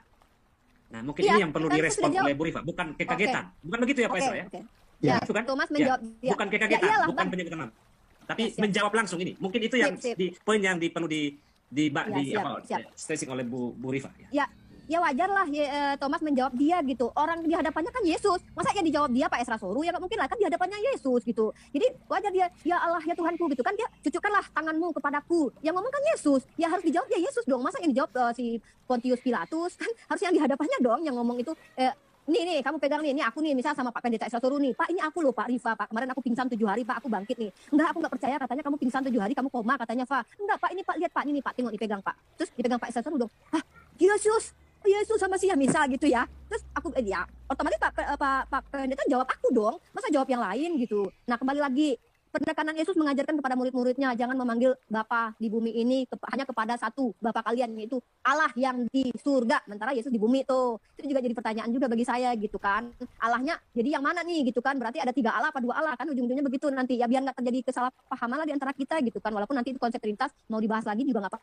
Nah, mungkin ini yang perlu direspon oleh Bu Rifa, bukan kekagetan. Bukan begitu ya Pak Esra ya? Ya, itu kan? Thomas menjawab dia. Bukan kekagetan, bukan penyebutan nama. Tapi menjawab langsung ini. Mungkin itu yang di poin yang perlu stressing oleh Bu Rifa ya. Ya wajar lah Thomas menjawab dia gitu. Orang di hadapannya kan Yesus. Masa ya dijawab dia Pak Esra Soru? Ya nggak mungkin lah, kan di hadapannya Yesus gitu. Jadi wajar dia, ya Allah ya Tuhanku gitu kan, dia cucukkanlah tanganmu kepadaku. Yang ngomong kan Yesus. Ya harus dijawab dia Yesus dong. Masa yang dijawab si Pontius Pilatus? Kan harus yang di hadapannya dong yang ngomong itu. Nih kamu pegang nih, ini aku nih misal sama Pak Pendeta Esra Soru nih, Pak ini aku loh Pak Rifa, Pak kemarin aku pingsan 7 hari Pak, aku bangkit nih. Enggak, aku nggak percaya, katanya kamu pingsan 7 hari, kamu koma katanya Pak. Enggak Pak, ini Pak lihat Pak, ini Pak tengok dipegang Pak. Terus dipegang Pak Esra Soru dong. Yesus sama siapa misal gitu ya. Terus aku ya otomatis Pak Pendeta jawab aku dong, masa jawab yang lain gitu. Nah kembali lagi, pendekanan Yesus mengajarkan kepada murid-muridnya jangan memanggil Bapa di bumi ini hanya kepada satu Bapa kalian, yaitu Allah yang di surga, sementara Yesus di bumi tuh. Itu juga jadi pertanyaan juga bagi saya gitu kan. Allahnya jadi yang mana nih gitu kan, berarti ada 3 Allah apa 2 Allah kan, ujung-ujungnya begitu nanti ya, biar nggak terjadi kesalahpahaman lah di antara kita gitu kan. Walaupun nanti itu konsep Trinitas mau dibahas lagi juga nggak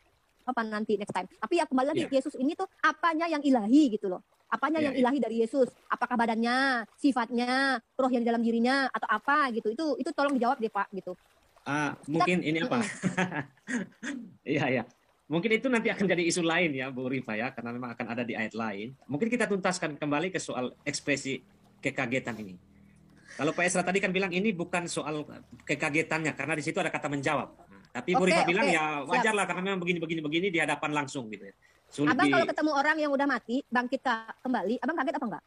apa nanti next time. Tapi ya kembali lagi, Yesus ini tuh apanya yang ilahi gitu loh. Apanya yang ilahi dari Yesus? Apakah badannya, sifatnya, roh yang di dalam dirinya, atau apa gitu? Itu tolong dijawab deh Pak gitu. Mungkin ini apa? Iya, ya. Mungkin itu nanti akan jadi isu lain ya, Bu Rifa ya, karena memang akan ada di ayat lain. Mungkin kita tuntaskan kembali ke soal ekspresi kekagetan ini. Kalau Pak Esra tadi kan bilang ini bukan soal kekagetannya, karena di situ ada kata menjawab. Nah, tapi Bu Rifa bilang ya wajar lah, karena memang begini di hadapan langsung gitu ya. Abang kalau ketemu orang yang udah mati, bangkit kembali, abang kaget apa enggak?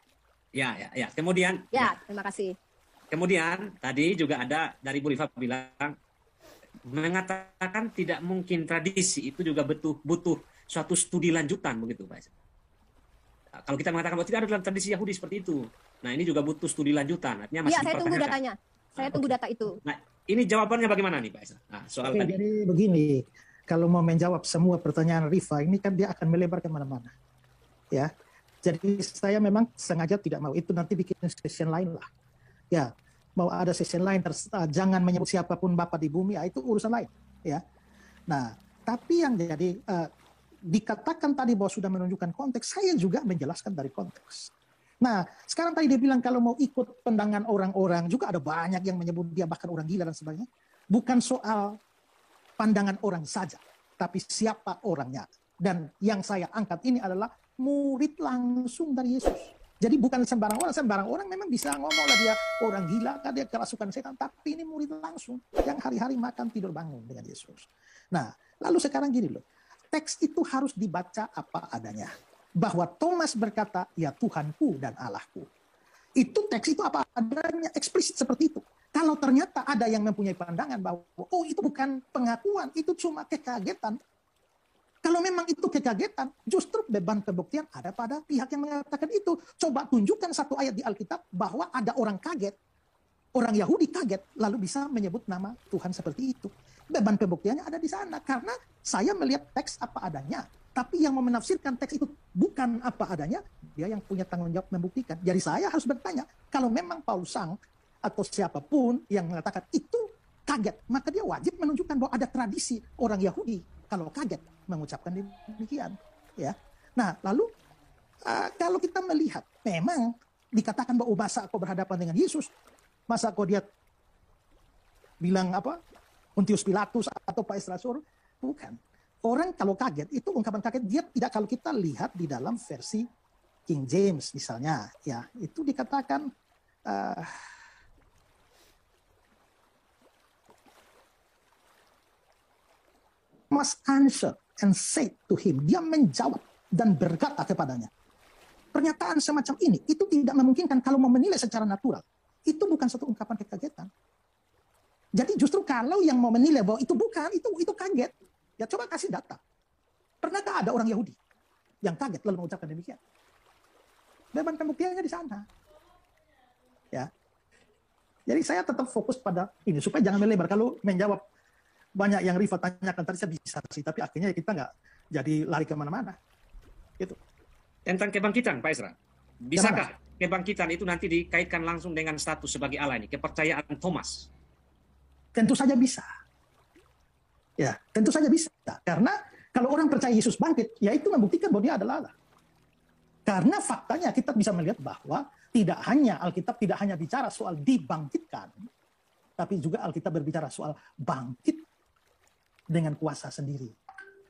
Ya. Kemudian. Ya, terima kasih. Kemudian tadi juga ada dari Bu Rifa bilang mengatakan tidak mungkin tradisi itu juga butuh suatu studi lanjutan begitu Pak. Nah, kalau kita mengatakan bahwa tidak ada dalam tradisi Yahudi seperti itu, nah ini juga butuh studi lanjutan. Artinya masih saya tunggu datanya. Saya tunggu data itu. Nah, ini jawabannya bagaimana nih Pak Esra? Nah, soal tadi. Jadi begini, kalau mau menjawab semua pertanyaan Rifa ini kan dia akan melebar kemana-mana, ya. Jadi saya memang sengaja tidak mau itu, nanti bikin session lain lah, ya. Mau ada session lain, jangan menyebut siapapun Bapa di bumi, itu urusan lain, ya. Nah, tapi yang jadi dikatakan tadi bahwa sudah menunjukkan konteks, saya juga menjelaskan dari konteks. Nah, sekarang tadi dia bilang kalau mau ikut pandangan orang-orang, juga ada banyak yang menyebut dia bahkan orang gila dan sebagainya. Bukan soal pandangan orang saja, tapi siapa orangnya. Dan yang saya angkat ini adalah murid langsung dari Yesus. Jadi bukan sembarang orang memang bisa ngomong lah dia orang gila, kan dia kerasukan setan, tapi ini murid langsung yang hari-hari makan tidur bangun dengan Yesus. Nah, lalu sekarang gini loh, teks itu harus dibaca apa adanya. Bahwa Thomas berkata, ya Tuhanku dan Allahku. Itu teks itu apa adanya, eksplisit seperti itu. Kalau ternyata ada yang mempunyai pandangan bahwa, oh itu bukan pengakuan, itu cuma kekagetan. Kalau memang itu kekagetan, justru beban pembuktian ada pada pihak yang mengatakan itu. Coba tunjukkan satu ayat di Alkitab bahwa ada orang kaget, orang Yahudi kaget, lalu bisa menyebut nama Tuhan seperti itu. Beban pembuktiannya ada di sana, karena saya melihat teks apa adanya. Tapi yang mau menafsirkan teks itu bukan apa adanya, dia yang punya tanggung jawab membuktikan. Jadi saya harus bertanya, kalau memang Paulus Sang atau siapapun yang mengatakan itu kaget, maka dia wajib menunjukkan bahwa ada tradisi orang Yahudi kalau kaget mengucapkan demikian, ya. Nah, lalu kalau kita melihat, memang dikatakan bahwa masa kau berhadapan dengan Yesus, masa kau dia bilang apa, Pontius Pilatus atau Pak Esrasur, bukan. Orang kalau kaget, itu ungkapan kaget, dia tidak, kalau kita lihat di dalam versi King James misalnya, ya, itu dikatakan must answer and say to him. Dia menjawab dan berkata kepadanya. Pernyataan semacam ini, itu tidak memungkinkan kalau mau menilai secara natural. Itu bukan satu ungkapan kekagetan. Jadi justru kalau yang mau menilai bahwa itu bukan, itu kaget. Ya coba kasih data. Pernahkah ada orang Yahudi yang kaget lalu mengucapkan demikian? Beban pembuktiannya di sana. Ya. Jadi saya tetap fokus pada ini, supaya jangan melebar. Kalau menjawab banyak yang Rifa tanyakan tadi saya bisa sih, tapi akhirnya kita nggak jadi lari kemana-mana. Gitu. Tentang kebangkitan, Pak Esra. Bisakah kebangkitan itu nanti dikaitkan langsung dengan status sebagai Allah ini, kepercayaan Thomas? Tentu saja bisa. Ya, tentu saja bisa. Karena kalau orang percaya Yesus bangkit, ya itu membuktikan bahwa dia adalah Allah. Karena faktanya kita bisa melihat bahwa tidak hanya Alkitab tidak hanya bicara soal dibangkitkan, tapi juga Alkitab berbicara soal bangkit dengan kuasa sendiri.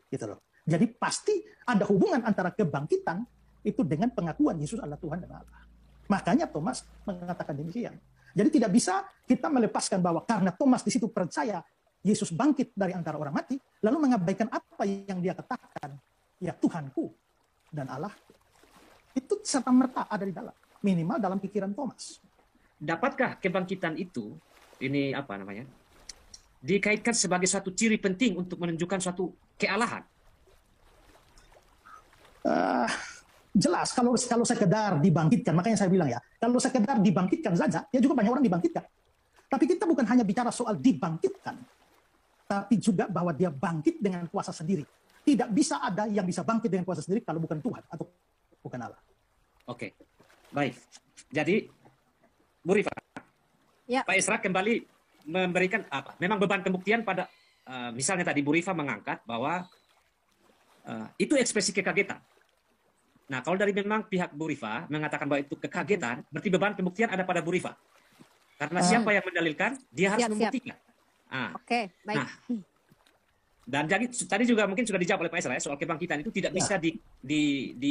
Gitu loh. Jadi pasti ada hubungan antara kebangkitan itu dengan pengakuan Yesus adalah Tuhan dan Allah. Makanya Thomas mengatakan demikian. Jadi tidak bisa kita melepaskan bahwa karena Thomas di situ percaya Yesus bangkit dari antara orang mati, lalu mengabaikan apa yang dia katakan, ya Tuhanku dan Allah. Itu serta-merta ada di dalam, minimal dalam pikiran Thomas. Dapatkah kebangkitan itu, ini apa namanya, dikaitkan sebagai suatu ciri penting untuk menunjukkan suatu kealahan? Jelas, kalau sekedar dibangkitkan, makanya saya bilang ya, kalau sekedar dibangkitkan saja, ya juga banyak orang dibangkitkan. Tapi kita bukan hanya bicara soal dibangkitkan, tapi juga bahwa dia bangkit dengan kuasa sendiri. Tidak bisa ada yang bisa bangkit dengan kuasa sendiri kalau bukan Tuhan atau bukan Allah. Oke, baik. Jadi, Bu Rifa, Ya. Pak Esra kembali memberikan apa? Memang beban pembuktian pada, misalnya tadi Bu Rifa mengangkat bahwa itu ekspresi kekagetan. Nah, kalau dari memang pihak Bu Rifa mengatakan bahwa itu kekagetan, berarti beban pembuktian ada pada Bu Rifa. Karena siapa yang mendalilkan, dia harus membuktikan. Ah, Oke, baik. nah, dan jadi tadi juga mungkin sudah dijawab oleh Pak Esra ya, soal kebangkitan itu tidak bisa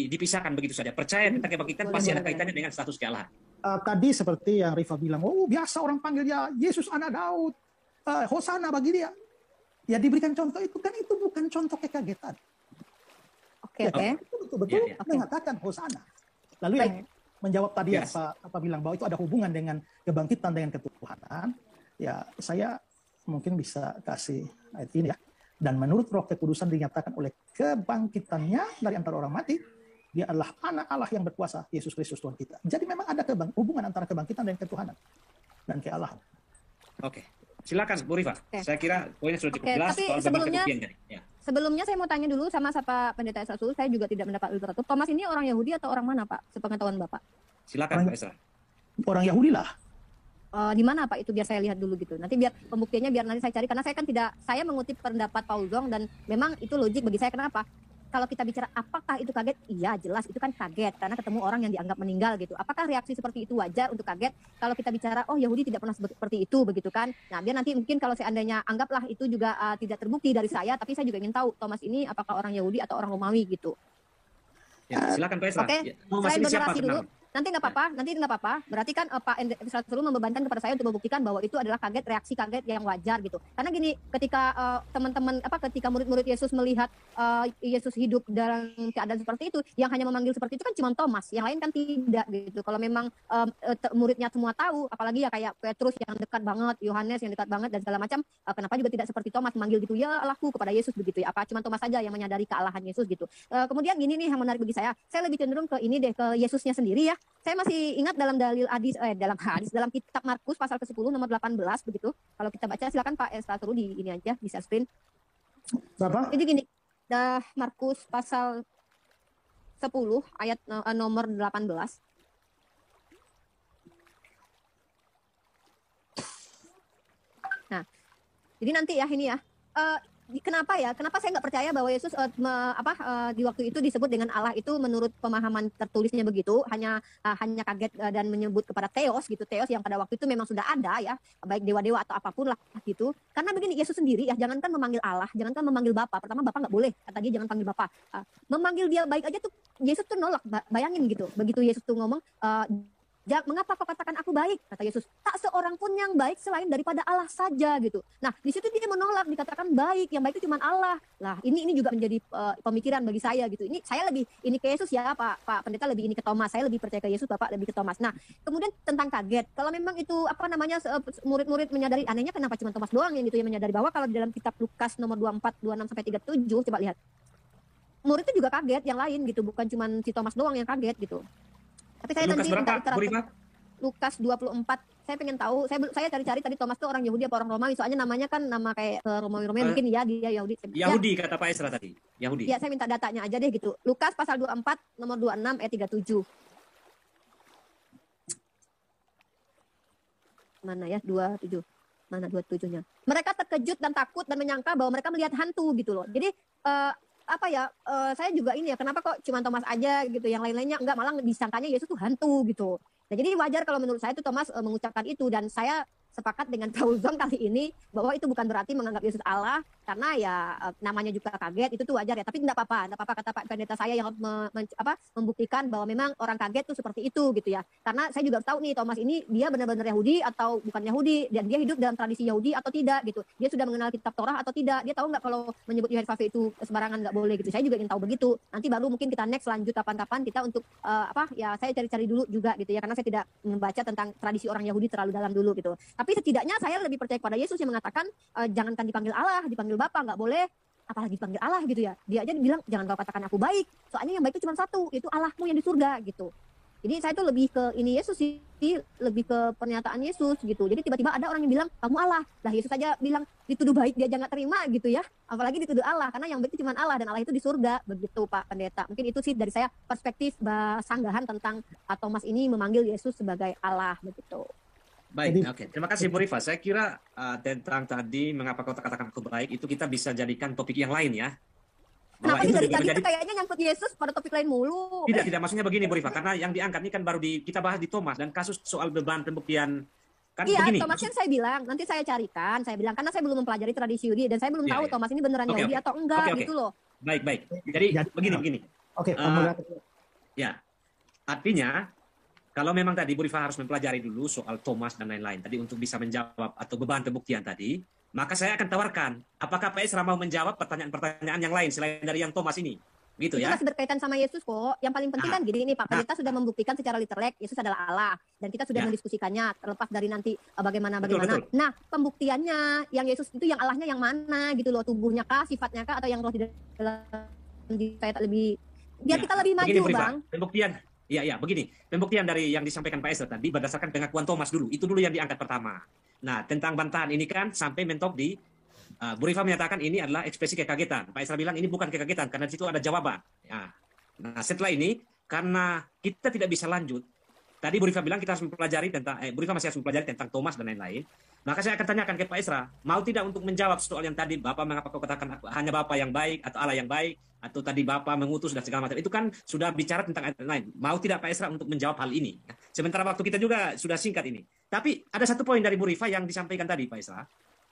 dipisahkan begitu saja. Percaya tentang kebangkitan Boleh, pasti boleh, ada kaitannya boleh. dengan status kealahan. Tadi seperti yang Rifa bilang, oh biasa orang panggil dia Yesus anak Daud, Hosana bagi dia. Ya diberikan contoh itu, kan itu bukan contoh kekagetan. Oke, Ya, oke. itu betul-betul Ya, ya. mengatakan Hosana. Lalu yang menjawab tadi Yes. apa bilang bahwa itu ada hubungan dengan kebangkitan dengan ketuhanan, ya saya mungkin bisa kasih ayat ini ya. Dan menurut Roh Kekudusan dinyatakan oleh kebangkitannya dari antara orang mati, dia adalah anak Allah yang berkuasa, Yesus Kristus Tuhan kita. Jadi memang ada hubungan antara kebangkitan dan ketuhanan dan kealahan. Oke. Silakan Bu Rifa. Oke. Saya kira poinnya sudah cukup Oke, jelas tapi soal beban sebelumnya- ketukian tadi. Ya. Sebelumnya saya mau tanya dulu sama Pendeta Esra. Saya juga tidak mendapat literatur. Thomas ini orang Yahudi atau orang mana, Pak? Sepengetahuan Bapak. Silakan Orang- Pak Esra. Orang Yahudi lah. Di mana Pak itu, biar saya lihat dulu gitu. Nanti biar pembuktiannya biar nanti saya cari, karena saya kan tidak, saya mengutip pendapat Paul Zong dan memang itu logik bagi saya. Kenapa? Kalau kita bicara apakah itu kaget, iya jelas itu kan kaget karena ketemu orang yang dianggap meninggal gitu. Apakah reaksi seperti itu wajar untuk kaget? Kalau kita bicara oh Yahudi tidak pernah seperti itu begitu kan. Nah, biar nanti mungkin kalau seandainya anggaplah itu juga tidak terbukti dari saya, tapi saya juga ingin tahu Thomas ini apakah orang Yahudi atau orang Romawi gitu. Ya, silakan Pak Esra. Oke, Ya. Thomas saya ini siapa bernarasi dulu. sebenarnya? Nanti nggak apa-apa. Berarti kan Pak Endra selalu membebankan kepada saya untuk membuktikan bahwa itu adalah reaksi kaget yang wajar gitu. Karena gini, ketika teman-teman ketika murid-murid Yesus melihat Yesus hidup dalam keadaan seperti itu, yang hanya memanggil seperti itu kan cuma Thomas, yang lain kan tidak gitu. Kalau memang muridnya semua tahu, apalagi ya kayak Petrus yang dekat banget, Yohanes yang dekat banget dan segala macam, kenapa juga tidak seperti Thomas memanggil gitu, ya Allahku kepada Yesus begitu ya. Apa cuma Thomas saja yang menyadari kealahan Yesus gitu. Kemudian gini nih yang menarik bagi saya lebih cenderung ke ini deh, ke Yesusnya sendiri ya. Saya masih ingat dalam dalam kitab Markus pasal ke-10 nomor 18 begitu. Kalau kita baca silakan Pak Esra Turu di ini aja bisa screen. Berapa? Jadi gini, Markus pasal 10 ayat nomor 18. Nah, jadi nanti ya ini ya. Kenapa saya nggak percaya bahwa Yesus di waktu itu disebut dengan Allah itu menurut pemahaman tertulisnya begitu, hanya kaget dan menyebut kepada Theos gitu, Theos yang pada waktu itu memang sudah ada ya, baik dewa-dewa atau apapun lah gitu. Karena begini, Yesus sendiri ya, jangankan memanggil Allah, jangankan memanggil Bapa. Pertama Bapa nggak boleh, kata dia jangan panggil Bapa. Memanggil dia baik aja tuh Yesus tuh nolak. Bayangin gitu, begitu Yesus tuh ngomong, mengapa kau katakan aku baik? Kata Yesus, tak seorang pun yang baik selain daripada Allah saja gitu. Nah, di situ dia menolak, dikatakan baik, yang baik itu cuma Allah. Lah, ini juga menjadi pemikiran bagi saya gitu. Ini saya lebih ini ke Yesus ya, Pak Pendeta lebih ini ke Thomas. Saya lebih percaya ke Yesus, Bapak lebih ke Thomas. Nah, kemudian tentang kaget. Kalau memang itu murid-murid menyadari, anehnya kenapa cuma Thomas doang yang gitu yang menyadari, bahwa kalau di dalam kitab Lukas nomor 24, 26 sampai 37 coba lihat. Murid itu juga kaget yang lain gitu, bukan cuma si Thomas doang yang kaget gitu. Tapi saya Lukas nanti minta berapa, Bu Rifa? Lukas 24. Saya pengen tahu, saya cari-cari tadi Thomas itu orang Yahudi apa orang Romawi, soalnya namanya kan nama kayak Romawi mungkin ya dia Yahudi. Yahudi kata Pak Esra tadi. Yahudi. Ya, saya minta datanya aja deh gitu. Lukas pasal 24 nomor 26 ayat 37. Mana ya 27? Mana 27-nya? Mereka terkejut dan takut dan menyangka bahwa mereka melihat hantu gitu loh. Jadi saya juga ini ya, kenapa kok cuma Thomas aja gitu, yang lain-lainnya enggak, malah disangkanya Yesus tuh hantu gitu. Nah, jadi wajar kalau menurut saya itu Thomas mengucapkan itu, dan saya sepakat dengan Paul Zong kali ini bahwa itu bukan berarti menganggap Yesus Allah, karena ya namanya juga kaget, itu tuh wajar ya. Tapi tidak apa-apa kata Pak Pendeta saya yang membuktikan bahwa memang orang kaget tuh seperti itu gitu ya. Karena saya juga tahu nih Thomas ini dia benar-benar Yahudi atau bukan Yahudi, dan dia hidup dalam tradisi Yahudi atau tidak gitu. Dia sudah mengenal kitab Torah atau tidak. Dia tahu nggak kalau menyebut Yahweh itu sembarangan nggak boleh gitu. Saya juga ingin tahu begitu. Nanti baru mungkin kita next lanjut kapan-kapan kita untuk saya cari-cari dulu juga gitu ya, karena saya tidak membaca tentang tradisi orang Yahudi terlalu dalam dulu gitu. Tapi setidaknya saya lebih percaya pada Yesus yang mengatakan jangankan dipanggil Allah, dipanggil Bapa nggak boleh, apalagi dipanggil Allah gitu ya. Dia aja bilang jangan kau katakan aku baik, soalnya yang baik itu cuma satu, yaitu Allahmu yang di surga gitu. Jadi saya tuh lebih ke ini Yesus sih, lebih ke pernyataan Yesus gitu. Jadi tiba-tiba ada orang yang bilang kamu Allah, lah Yesus aja bilang dituduh baik dia jangan terima gitu ya, apalagi dituduh Allah, karena yang baik itu cuma Allah dan Allah itu di surga begitu Pak Pendeta. Mungkin itu sih dari saya perspektif sanggahan tentang Thomas ini memanggil Yesus sebagai Allah begitu. Baik, oke. Terima kasih Bu Rifa. Saya kira tentang tadi mengapa kau katakan aku baik itu kita bisa jadikan topik yang lain ya. Kenapa sih itu dari juga tadi menjadi- kayaknya nyangkut Yesus pada topik lain mulu? Tidak, maksudnya begini Bu Rifa, karena yang diangkat ini kan baru kita bahas di Thomas, dan kasus soal beban pembuktian Kan Iya, begini. Thomas yang saya bilang, nanti saya carikan, saya bilang karena saya belum mempelajari tradisi Yahudi dan saya belum Iya, tahu iya. Thomas ini beneran Oke, Yahudi oke. atau enggak Oke, oke. gitu loh. Baik. Jadi Jadi, begini. Oke, Eh, formula Ya, artinya kalau memang tadi Bu Rifa harus mempelajari dulu soal Thomas dan lain-lain tadi untuk bisa menjawab atau beban pembuktian tadi, maka saya akan tawarkan, apakah Pak Esra mau menjawab pertanyaan-pertanyaan yang lain selain dari yang Thomas ini? Gitu Itu ya. masih berkaitan sama Yesus kok. Yang paling penting kan gini nih Pak, Nah. kita sudah membuktikan secara literek Yesus adalah Allah dan kita sudah Ya. mendiskusikannya terlepas dari nanti bagaimana. Betul. Nah, pembuktiannya yang Yesus itu yang Allahnya yang mana gitu loh, tubuhnya kah, sifatnya kah, atau yang roh di dalam saya lebih biar Ya, kita lebih maju, begini, Bu Rifa, Bang. Pembuktian, begini. Pembuktian dari yang disampaikan Pak Esra tadi berdasarkan pengakuan Thomas dulu. Itu dulu yang diangkat pertama. Nah, tentang bantahan ini kan sampai mentok di Bu Rifa menyatakan ini adalah ekspresi kekagetan. Pak Esra bilang ini bukan kekagetan karena di situ ada jawaban. Nah, setelah ini karena kita tidak bisa lanjut. Tadi Bu Rifa bilang kita harus mempelajari tentang Bu Rifa masih harus mempelajari tentang Thomas dan lain-lain. Maka saya akan tanyakan ke Pak Esra, mau tidak untuk menjawab soal yang tadi Bapak mengapa kau katakan hanya Bapak yang baik atau Allah yang baik atau tadi Bapak mengutus dan segala macam. Itu kan sudah bicara tentang ayat lain. Mau tidak Pak Esra untuk menjawab hal ini? Sementara waktu kita juga sudah singkat ini. Tapi ada satu poin dari Bu Rifa yang disampaikan tadi Pak Esra.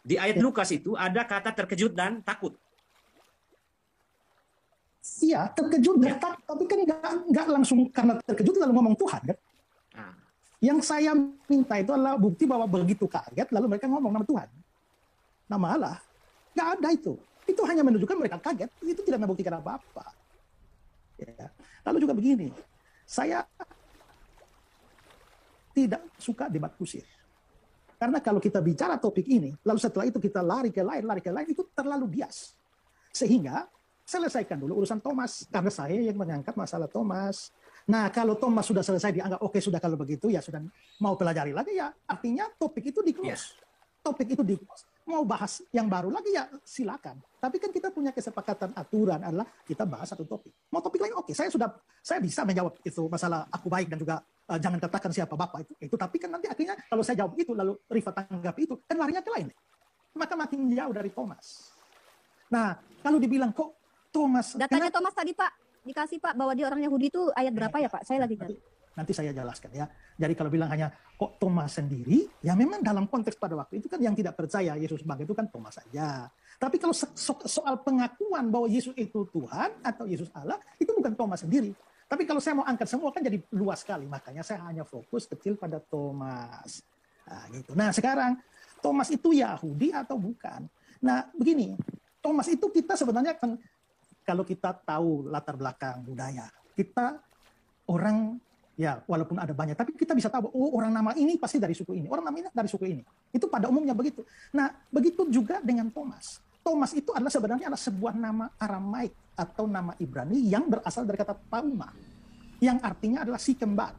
Di ayat Lukas itu ada kata terkejut dan takut. Iya, terkejut tapi kan nggak langsung karena terkejut lalu ngomong Tuhan kan. Nah, Yang saya minta itu adalah bukti bahwa begitu kaget lalu mereka ngomong nama Tuhan. Nama Allah. Nggak ada itu. Itu hanya menunjukkan mereka kaget. Itu tidak membuktikan apa-apa. Ya. Lalu juga begini. Saya tidak suka debat kusir. Karena kalau kita bicara topik ini, lalu setelah itu kita lari ke lain, itu terlalu bias. Sehingga selesaikan dulu urusan Thomas. Karena saya yang mengangkat masalah Thomas. Nah, kalau Thomas sudah selesai dianggap, oke sudah kalau begitu ya sudah mau pelajari lagi ya. Artinya topik itu di-close. Topik itu di-close. Mau bahas yang baru lagi ya silakan. Tapi kan kita punya kesepakatan aturan adalah kita bahas satu topik. Mau topik lain oke, saya bisa menjawab itu masalah aku baik dan juga jangan katakan siapa bapak itu. Tapi kan nanti akhirnya kalau saya jawab itu lalu Rifa tanggapi itu kan larinya ke lain. Maka makin jauh dari Thomas. Nah, kalau dibilang kok Thomas Datanya Thomas tadi Pak, dikasih Pak bahwa dia orang Yahudi itu ayat berapa ya Pak? Saya lagi cari. Nanti saya jelaskan ya. Jadi kalau bilang hanya kok Thomas sendiri, ya memang dalam konteks pada waktu itu kan yang tidak percaya Yesus sebagai itu kan Thomas saja. Tapi kalau soal pengakuan bahwa Yesus itu Tuhan atau Yesus Allah, itu bukan Thomas sendiri. Tapi kalau saya mau angkat semua kan jadi luas sekali. Makanya saya hanya fokus kecil pada Thomas. Nah, gitu. Nah sekarang Thomas itu Yahudi atau bukan? Nah begini, Thomas itu kita sebenarnya kan kalau kita tahu latar belakang budaya, kita orang ya walaupun ada banyak, tapi kita bisa tahu oh orang nama ini pasti dari suku ini, orang nama ini dari suku ini. Itu pada umumnya begitu. Nah begitu juga dengan Thomas. Thomas itu adalah sebenarnya sebuah nama Aramaik atau nama Ibrani yang berasal dari kata Tauma, yang artinya adalah si kembar.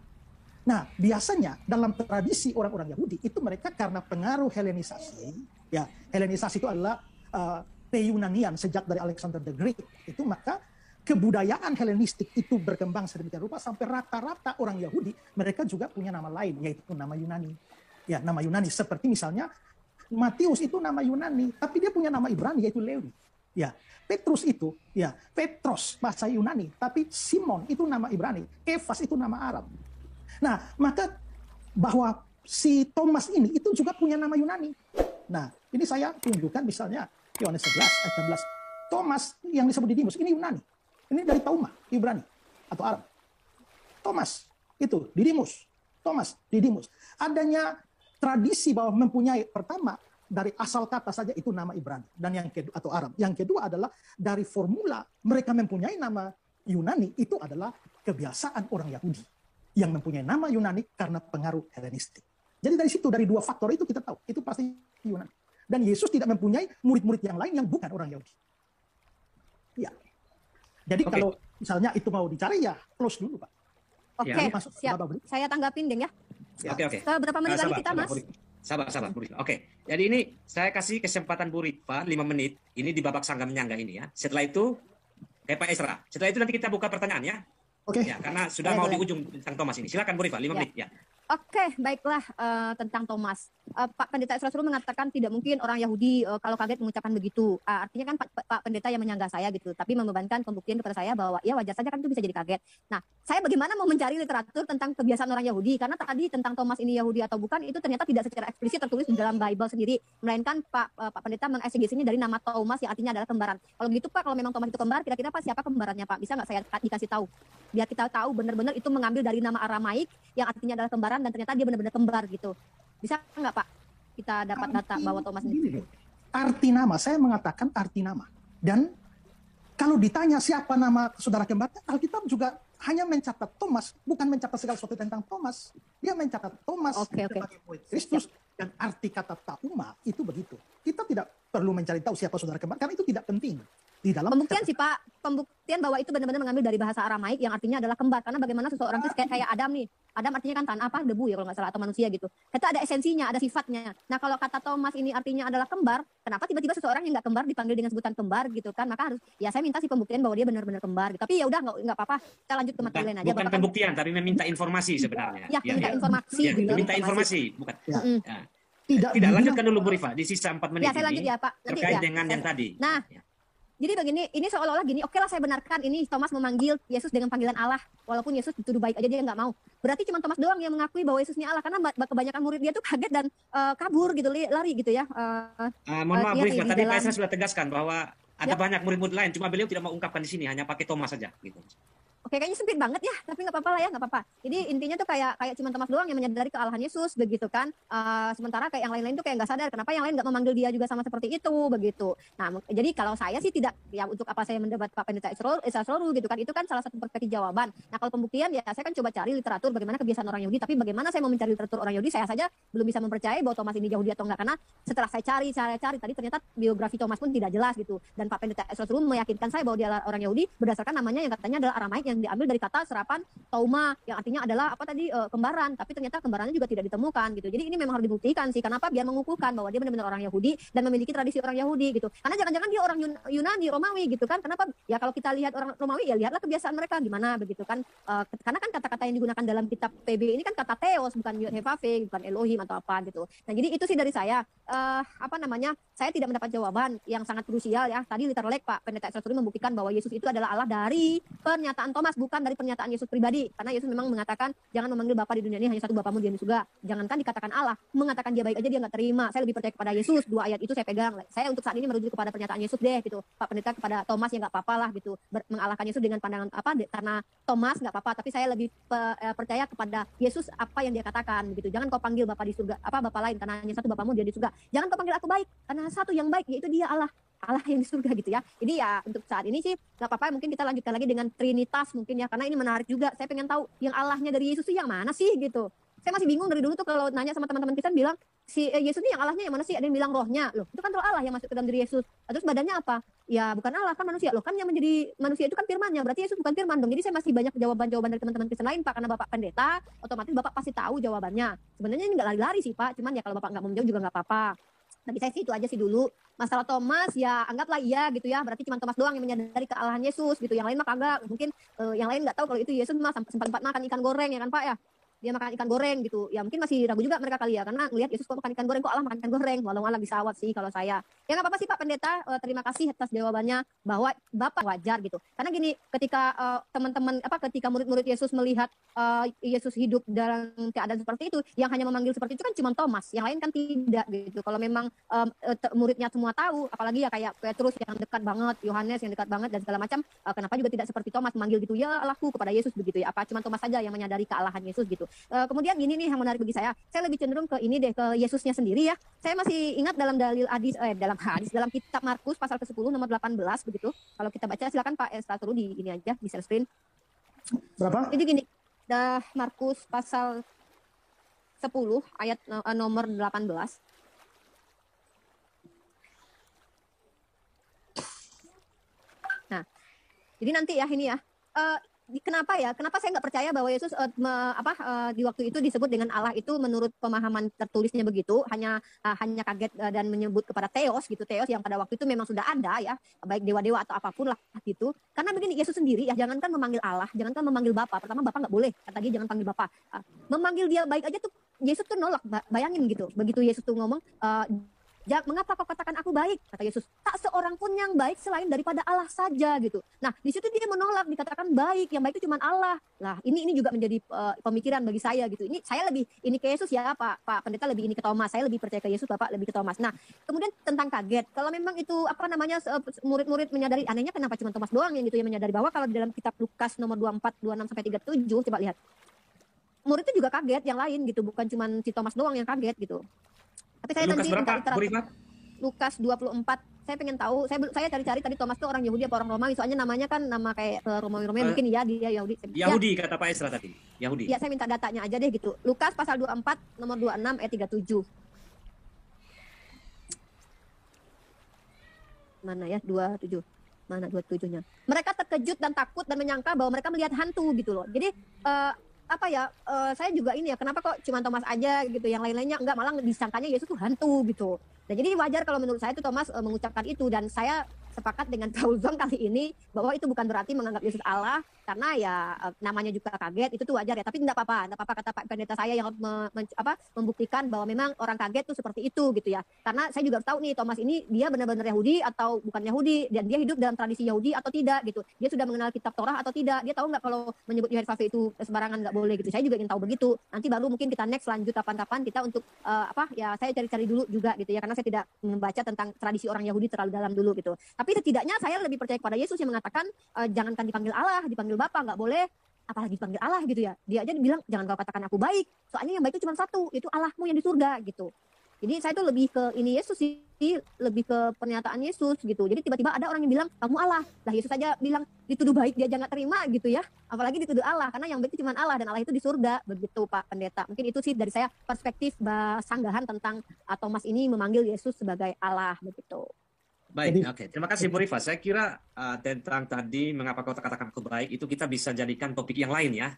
Nah biasanya dalam tradisi orang-orang Yahudi itu mereka karena pengaruh Helenisasi, ya Helenisasi itu adalah Yunanian sejak dari Alexander the Great itu, maka kebudayaan Helenistik itu berkembang sedemikian rupa sampai rata-rata orang Yahudi mereka juga punya nama lain yaitu nama Yunani. Ya, nama Yunani seperti misalnya Matius itu nama Yunani, tapi dia punya nama Ibrani yaitu Lewi. Ya, Petrus itu ya Petros bahasa Yunani, tapi Simon itu nama Ibrani, Kefas itu nama Arab. Nah, maka bahwa si Thomas ini itu juga punya nama Yunani. Nah, ini saya tunjukkan misalnya Yohanes 11 ayat 16. Thomas yang disebut Didimus ini Yunani. Ini dari Tauma, Ibrani atau Arab. Thomas itu Didimus. Thomas Didimus. Adanya tradisi bahwa mempunyai pertama dari asal kata saja itu nama Ibrani dan yang kedua atau Arab. Yang kedua adalah dari formula mereka mempunyai nama Yunani itu adalah kebiasaan orang Yahudi yang mempunyai nama Yunani karena pengaruh Helenistik. Jadi dari situ dari dua faktor itu kita tahu itu pasti Yunani. Dan Yesus tidak mempunyai murid-murid yang lain yang bukan orang Yahudi. Ya. Jadi kalau misalnya itu mau dicari ya close dulu Pak. Oke, Ya. siap. Saya tanggapin Deng ya. Oke. Berapa menit lagi kita Mas? Sabar, Bu Rifa. Oke, jadi ini saya kasih kesempatan Bu Rifa 5 menit. Ini di babak sanggam nyangga ini ya. Setelah itu, Pak Esra. Setelah itu nanti kita buka pertanyaan ya. Oke. Ya, karena sudah mau di ujung tentang Thomas ini. Silakan Bu Rifa, 5 menit ya. Oke, baiklah tentang Thomas. Pak Pendeta Esra mengatakan tidak mungkin orang Yahudi kalau kaget mengucapkan begitu. Artinya kan Pak Pendeta yang menyanggah saya gitu, tapi membebankan pembuktian kepada saya bahwa ya wajar saja kan itu bisa jadi kaget. Nah, saya bagaimana mau mencari literatur tentang kebiasaan orang Yahudi? Karena tadi tentang Thomas ini Yahudi atau bukan itu ternyata tidak secara eksplisit tertulis di dalam Bible sendiri, melainkan Pak Pendeta mengeksegesinya dari nama Thomas yang artinya adalah kembaran. Kalau begitu Pak, kalau memang Thomas itu kembar, kira-kira Pak siapa kembarannya Pak? Bisa nggak saya dikasih tahu? Biar kita tahu benar-benar itu mengambil dari nama Aramaik yang artinya adalah kembaran dan ternyata dia benar-benar kembar gitu. Bisa nggak Pak kita dapat data bahwa Thomas ini? Arti nama, saya mengatakan arti nama. Dan kalau ditanya siapa nama saudara kembarnya, Alkitab juga hanya mencatat Thomas, bukan mencatat segala sesuatu tentang Thomas. Dia mencatat Thomas sebagai murid Kristus, dan arti kata tauma itu begitu. Kita tidak perlu mencari tahu siapa saudara kembar, karena itu tidak penting. Di dalam pembuktian sih Pak, pembuktian bahwa itu benar-benar mengambil dari bahasa Aramaik yang artinya adalah kembar. Karena bagaimana seseorang itu kayak Adam nih. Adam artinya kan tanah apa? Debu ya kalau nggak salah, atau manusia gitu. Itu ada esensinya, ada sifatnya. Nah kalau kata Thomas ini artinya adalah kembar, kenapa tiba-tiba seseorang yang nggak kembar dipanggil dengan sebutan kembar gitu kan? Maka harus, ya saya minta sih pembuktian bahwa dia benar-benar kembar gitu. Tapi ya udah nggak apa-apa, kita lanjut ke materi lain aja. Bukan pembuktian, tapi meminta informasi sebenarnya. Ya, minta informasi. Ya, gitu. minta informasi, bukan. Ya. Ya. Tidak Lanjutkan dulu Bu Rifa di sisa 4 menit ya, saya lanjut ini, ya Pak. Nanti, terkait ya, dengan yang tadi. Nah, jadi begini, ini seolah-olah gini, oke lah saya benarkan ini Thomas memanggil Yesus dengan panggilan Allah, walaupun Yesus dituduh baik aja dia nggak mau. Berarti cuma Thomas doang yang mengakui bahwa Yesus ini Allah, karena kebanyakan murid dia tuh kaget dan kabur gitu, lari gitu ya. Mohon maaf Bu Rifa, tadi Pak dalam... Esra sudah tegaskan bahwa ada banyak murid-murid lain, cuma beliau tidak mau ungkapkan di sini, hanya pakai Thomas saja. Gitu. Oke, kayaknya sempit banget ya, tapi nggak apa-apa lah ya, nggak apa-apa. Jadi intinya tuh kayak cuma Thomas doang yang menyadari kealahan Yesus, begitu kan. Sementara kayak yang lain-lain tuh kayak nggak sadar, kenapa yang lain nggak memanggil dia juga sama seperti itu, begitu. Nah, jadi kalau saya sih tidak, ya untuk apa saya mendebat Pak Pendeta Esra gitu kan, itu kan salah satu perspektif jawaban. Nah, kalau pembuktian ya saya kan coba cari literatur bagaimana kebiasaan orang Yahudi, tapi bagaimana saya mau mencari literatur orang Yahudi, saya saja belum bisa mempercayai bahwa Thomas ini Yahudi atau enggak, karena setelah saya cari, tadi ternyata biografi Thomas pun tidak jelas gitu. Dan Pak Pendeta Esra meyakinkan saya bahwa dia orang Yahudi berdasarkan namanya yang katanya adalah Aramaik yang diambil dari kata serapan tauma yang artinya adalah apa tadi kembaran, tapi ternyata kembarannya juga tidak ditemukan gitu. Jadi ini memang harus dibuktikan sih. Kenapa? Biar mengukuhkan bahwa dia benar-benar orang Yahudi dan memiliki tradisi orang Yahudi gitu. Karena jangan-jangan dia orang Yunani, Romawi gitu kan. Kenapa? Ya kalau kita lihat orang Romawi ya lihatlah kebiasaan mereka gimana begitu kan. Karena kan kata-kata yang digunakan dalam kitab PB ini kan kata Theos, bukan Yod-Heh-Vav-Veh, bukan Elohim atau apa gitu. Nah, jadi itu sih dari saya. Saya tidak mendapat jawaban yang sangat krusial ya. Tadi literally Pak Pendeta Esra membuktikan bahwa Yesus itu adalah Allah dari pernyataan Thomas, bukan dari pernyataan Yesus pribadi, karena Yesus memang mengatakan jangan memanggil Bapa di dunia ini hanya satu Bapamu di surga. Jangankan dikatakan Allah, mengatakan dia baik aja dia nggak terima. Saya lebih percaya kepada Yesus. 2 ayat itu saya pegang. Saya untuk saat ini merujuk kepada pernyataan Yesus deh gitu. Pak Pendeta kepada Thomas ya nggak apa-apa lah gitu. Mengalahkan Yesus dengan pandangan karena Thomas nggak apa-apa, tapi saya lebih percaya kepada Yesus apa yang dia katakan gitu. Jangan kau panggil Bapa di surga, Bapa lain karena hanya satu Bapamu dia di surga. Jangan kau panggil aku baik karena satu yang baik yaitu dia Allah yang di surga gitu ya. Jadi ya untuk saat ini sih nggak apa-apa, mungkin kita lanjutkan lagi dengan Trinitas mungkin ya, karena ini menarik juga. Saya pengen tahu yang Allahnya dari Yesus itu yang mana sih gitu. Saya masih bingung dari dulu tuh kalau nanya sama teman-teman Kristen bilang si Yesus ini yang Allahnya yang mana sih? Ada yang bilang rohnya. Loh, itu kan roh Allah yang masuk ke dalam diri Yesus. Terus badannya apa? Ya bukan Allah, kan manusia. Loh, kan yang menjadi manusia itu kan firman-Nya. Berarti Yesus bukan firman dong. Jadi saya masih banyak jawaban-jawaban dari teman-teman Kristen lain Pak, karena Bapak pendeta, otomatis Bapak pasti tahu jawabannya. Sebenarnya ini nggak lari-lari sih Pak, cuman ya kalau Bapak nggak mau menjawab juga nggak apa-apa. Tapi saya sih itu aja sih dulu. Masalah Thomas ya anggaplah iya gitu ya. Berarti cuma Thomas doang yang menyadari kealahan Yesus gitu. Yang lain mah kagak. Mungkin yang lain nggak tahu kalau itu Yesus mah sempat makan ikan goreng ya kan Pak ya. Dia makan ikan goreng gitu. Ya mungkin masih ragu juga mereka kali ya, karena ngelihat Yesus kok makan ikan goreng, kok Allah makan ikan goreng. Walau Allah bisa awat sih kalau saya. Ya nggak apa-apa sih Pak Pendeta, terima kasih atas jawabannya bahwa Bapak wajar gitu. Karena gini, ketika teman-teman ketika murid-murid Yesus melihat Yesus hidup dalam keadaan seperti itu, yang hanya memanggil seperti itu kan cuma Thomas, yang lain kan tidak gitu. Kalau memang muridnya semua tahu, apalagi ya kayak Petrus yang dekat banget, Yohanes yang dekat banget dan segala macam, kenapa juga tidak seperti Thomas memanggil gitu, ya Allahku kepada Yesus begitu ya. Apa cuma Thomas saja yang menyadari kealahan Yesus gitu. Kemudian gini nih yang menarik bagi saya lebih cenderung ke ini deh, ke Yesusnya sendiri ya. Saya masih ingat dalam dalam kitab Markus pasal ke-10 nomor 18 begitu. Kalau kita baca silakan Pak Esra di ini aja di share screen. Berapa? Jadi gini, Markus pasal 10 ayat nomor 18. Nah, jadi nanti ya ini ya. kenapa ya? Kenapa saya nggak percaya bahwa Yesus di waktu itu disebut dengan Allah itu menurut pemahaman tertulisnya begitu, hanya kaget dan menyebut kepada Theos gitu, Theos yang pada waktu itu memang sudah ada ya, baik dewa-dewa atau apapun lah gitu. Karena begini, Yesus sendiri ya, jangankan memanggil Allah, jangankan memanggil Bapa. Pertama Bapa nggak boleh, kata dia jangan panggil Bapa. Memanggil dia baik aja tuh Yesus tuh nolak. Bayangin gitu. Begitu Yesus tuh ngomong, mengapa kau katakan aku baik? Kata Yesus, tak seorang pun yang baik selain daripada Allah saja gitu. Nah, di situ dia menolak, dikatakan baik, yang baik itu cuma Allah. Lah, ini juga menjadi pemikiran bagi saya gitu. Ini saya lebih ini ke Yesus ya, Pak Pendeta lebih ini ke Thomas. Saya lebih percaya ke Yesus, Bapak lebih ke Thomas. Nah, kemudian tentang kaget. Kalau memang itu murid-murid menyadari, anehnya kenapa cuma Thomas doang yang gitu yang menyadari bahwa kalau di dalam kitab Lukas nomor 24, 26 sampai 37, coba lihat. Murid itu juga kaget yang lain gitu, bukan cuma si Thomas doang yang kaget gitu. Tapi saya Lukas nanti berapa, Bu Rifa? Lukas 24. Saya pengen tahu, saya cari-cari tadi Thomas itu orang Yahudi apa orang Romawi, soalnya namanya kan nama kayak Romawi mungkin ya dia Yahudi. Yahudi ya, kata Pak Esra tadi. Yahudi. Ya, saya minta datanya aja deh gitu. Lukas pasal 24 nomor 26 ayat 37. Mana ya 27? Mana 27-nya? Mereka terkejut dan takut dan menyangka bahwa mereka melihat hantu gitu loh. Jadi saya juga ini ya, kenapa kok cuma Thomas aja gitu, yang lain-lainnya enggak, malah disangkanya Yesus tuh hantu gitu. Nah, jadi wajar kalau menurut saya itu Thomas mengucapkan itu, dan saya sepakat dengan Paul Zong kali ini bahwa itu bukan berarti menganggap Yesus Allah, karena ya namanya juga kaget, itu tuh wajar ya. Tapi tidak apa-apa kata Pak Pendeta saya yang membuktikan bahwa memang orang kaget tuh seperti itu gitu ya. Karena saya juga tahu nih Thomas ini dia benar-benar Yahudi atau bukan Yahudi, dan dia hidup dalam tradisi Yahudi atau tidak gitu. Dia sudah mengenal kitab Torah atau tidak. Dia tahu nggak kalau menyebut Yahweh itu sembarangan nggak boleh gitu. Saya juga ingin tahu begitu. Nanti baru mungkin kita next lanjut kapan-kapan kita untuk saya cari-cari dulu juga gitu ya, karena saya tidak membaca tentang tradisi orang Yahudi terlalu dalam dulu gitu. Tapi setidaknya saya lebih percaya kepada Yesus yang mengatakan jangankan dipanggil Allah, dipanggil Bapa nggak boleh, apalagi dipanggil Allah gitu ya. Dia aja bilang jangan kau katakan aku baik, soalnya yang baik itu cuma satu, itu Allahmu yang di surga gitu. Jadi saya tuh lebih ke ini Yesus sih, lebih ke pernyataan Yesus gitu. Jadi tiba-tiba ada orang yang bilang kamu Allah, lah Yesus aja bilang dituduh baik dia aja nggak terima gitu ya, apalagi dituduh Allah, karena yang baik itu cuma Allah dan Allah itu di surga, begitu Pak Pendeta. Mungkin itu sih dari saya perspektif sanggahan tentang Thomas ini memanggil Yesus sebagai Allah begitu. Baik, oke. Terima kasih Bu Rifa. Saya kira tentang tadi mengapa kau katakan aku baik itu kita bisa jadikan topik yang lain ya.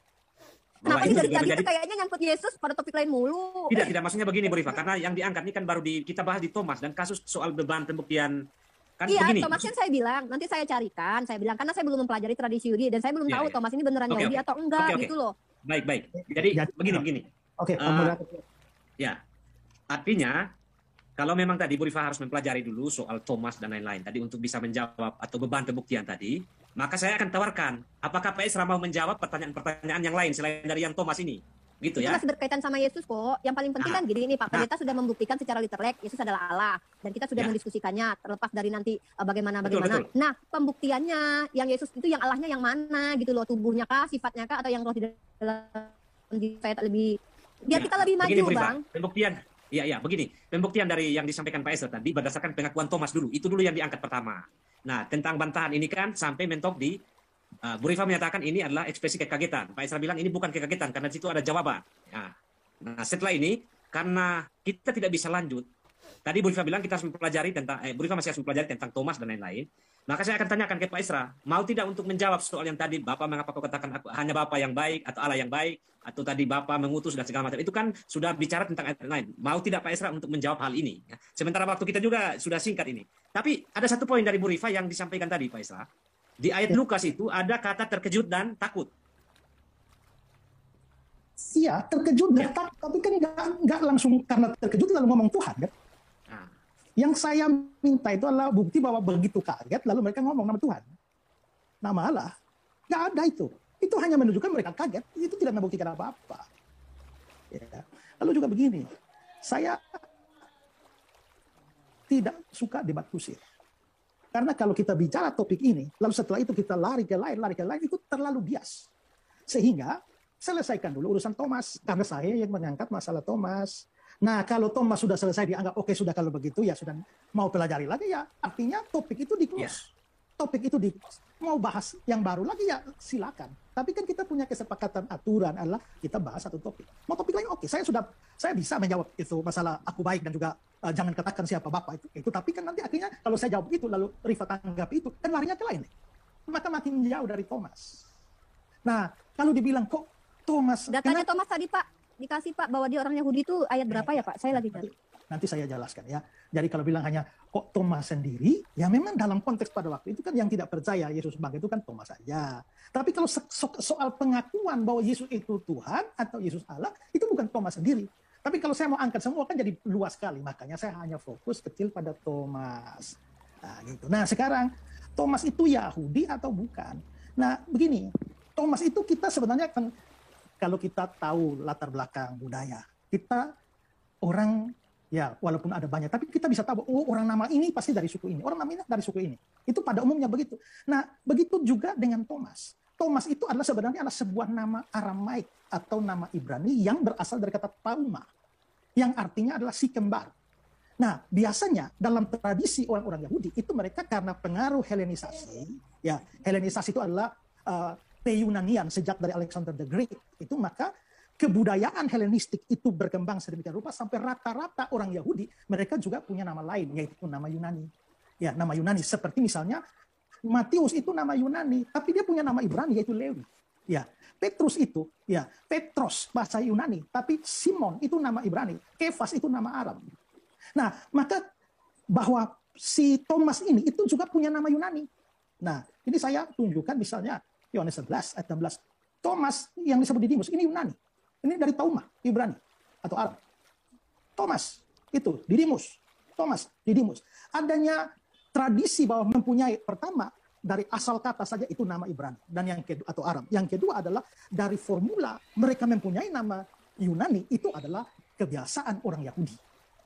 Kenapa sih dari tadi kayaknya nyangkut Yesus pada topik lain mulu? Tidak, maksudnya begini Bu Rifa, karena yang diangkat ini kan baru kita bahas di Thomas dan kasus soal beban pembuktian kan iya, begini. Thomas kan saya bilang, nanti saya carikan, saya bilang karena saya belum mempelajari tradisi Yahudi dan saya belum tahu Thomas ini beneran Yahudi atau enggak gitu loh. Baik. Jadi begini. Oke, ya. Artinya kalau memang tadi Bu Rifa harus mempelajari dulu soal Thomas dan lain-lain tadi untuk bisa menjawab atau beban pembuktian tadi, maka saya akan tawarkan, apakah Pak Esra mau menjawab pertanyaan-pertanyaan yang lain selain dari yang Thomas ini? Gitu ya. Itu masih berkaitan sama Yesus kok. Yang paling penting kan gini nih, Pak Pendeta sudah membuktikan secara literek Yesus adalah Allah, dan kita sudah mendiskusikannya terlepas dari nanti bagaimana. Betul. Nah, pembuktiannya yang Yesus itu yang Allahnya yang mana gitu loh, tubuhnya kah, sifatnya kah, atau yang roh di dalam saya lebih biar kita lebih maju, begini, Bang. Pembuktian. Iya, begini. Pembuktian dari yang disampaikan Pak Esra tadi berdasarkan pengakuan Thomas dulu. Itu dulu yang diangkat pertama. Nah, tentang bantahan ini kan sampai mentok di Bu Rifa menyatakan ini adalah ekspresi kekagetan. Pak Esra bilang ini bukan kekagetan karena di situ ada jawaban. Nah, setelah ini karena kita tidak bisa lanjut. Tadi Bu Rifa bilang kita harus mempelajari tentang Bu Rifa masih harus mempelajari tentang Thomas dan lain-lain. Maka saya akan tanyakan ke Pak Esra, mau tidak untuk menjawab soal yang tadi, Bapak mengapa kau katakan aku hanya Bapak yang baik atau Allah yang baik, atau tadi Bapak mengutus dan segala macam. Itu kan sudah bicara tentang ayat lain. Mau tidak Pak Esra untuk menjawab hal ini? Sementara waktu kita juga sudah singkat ini. Tapi ada satu poin dari Bu Rifa yang disampaikan tadi Pak Esra. Di ayat Lukas itu ada kata terkejut dan takut. Iya, terkejut dan takut, tapi kan nggak langsung karena terkejut lalu ngomong Tuhan kan? Yang saya minta itu adalah bukti bahwa begitu kaget lalu mereka ngomong nama Tuhan, nama Allah. Nggak ada itu. Itu hanya menunjukkan mereka kaget. Itu tidak membuktikan apa-apa. Ya. Lalu juga begini, saya tidak suka debat kusir. Karena kalau kita bicara topik ini, lalu setelah itu kita lari ke lain, itu terlalu bias. Sehingga selesaikan dulu urusan Thomas. Karena saya yang mengangkat masalah Thomas. Nah, kalau Thomas sudah selesai dianggap oke, sudah kalau begitu ya sudah mau pelajari lagi ya. Artinya topik itu di-close. Topik itu di-close. Mau bahas yang baru lagi ya silakan. Tapi kan kita punya kesepakatan aturan adalah kita bahas satu topik. Mau topik lain oke, saya bisa menjawab itu masalah aku baik dan juga jangan katakan siapa Bapak itu. Tapi kan nanti akhirnya kalau saya jawab itu lalu Rifa tanggap itu kan larinya ke lain. Maka makin jauh dari Thomas. Nah, kalau dibilang kok Thomas, Datanya kenapa? Thomas tadi Pak, dikasih Pak bahwa dia orang Yahudi itu ayat berapa ya Pak? Saya lagi cari. Nanti saya jelaskan ya. Jadi kalau bilang hanya kok Thomas sendiri, ya memang dalam konteks pada waktu itu kan yang tidak percaya Yesus bangkit itu kan Thomas saja. Tapi kalau soal pengakuan bahwa Yesus itu Tuhan atau Yesus Allah, itu bukan Thomas sendiri. Tapi kalau saya mau angkat semua kan jadi luas sekali. Makanya saya hanya fokus kecil pada Thomas. Nah, gitu. Nah sekarang Thomas itu Yahudi atau bukan? Nah begini, Thomas itu kita sebenarnya kan kalau kita tahu latar belakang budaya, kita orang ya walaupun ada banyak, tapi kita bisa tahu, oh orang nama ini pasti dari suku ini, orang nama ini dari suku ini. Itu pada umumnya begitu. Nah, begitu juga dengan Thomas. Thomas itu adalah sebenarnya sebuah nama Aramaik atau nama Ibrani yang berasal dari kata Tauma, yang artinya adalah si kembar. Nah, biasanya dalam tradisi orang-orang Yahudi itu mereka karena pengaruh Helenisasi, ya Helenisasi itu adalah Yunanian sejak dari Alexander the Great, itu maka kebudayaan Helenistik itu berkembang sedemikian rupa sampai rata-rata orang Yahudi mereka juga punya nama lain yaitu nama Yunani. Ya, nama Yunani seperti misalnya Matius itu nama Yunani, tapi dia punya nama Ibrani yaitu Lewi. Ya, Petrus itu ya Petros bahasa Yunani, tapi Simon itu nama Ibrani, Kefas itu nama Arab. Nah, maka bahwa si Thomas ini itu juga punya nama Yunani. Nah, ini saya tunjukkan misalnya Yohanes 11 ayat 16. Thomas yang disebut Didimus ini Yunani. Ini dari Tauma, Ibrani atau Arab. Thomas itu Didimus. Thomas Didimus. Adanya tradisi bahwa mempunyai pertama dari asal kata saja itu nama Ibrani dan yang kedua atau Arab. Yang kedua adalah dari formula mereka mempunyai nama Yunani itu adalah kebiasaan orang Yahudi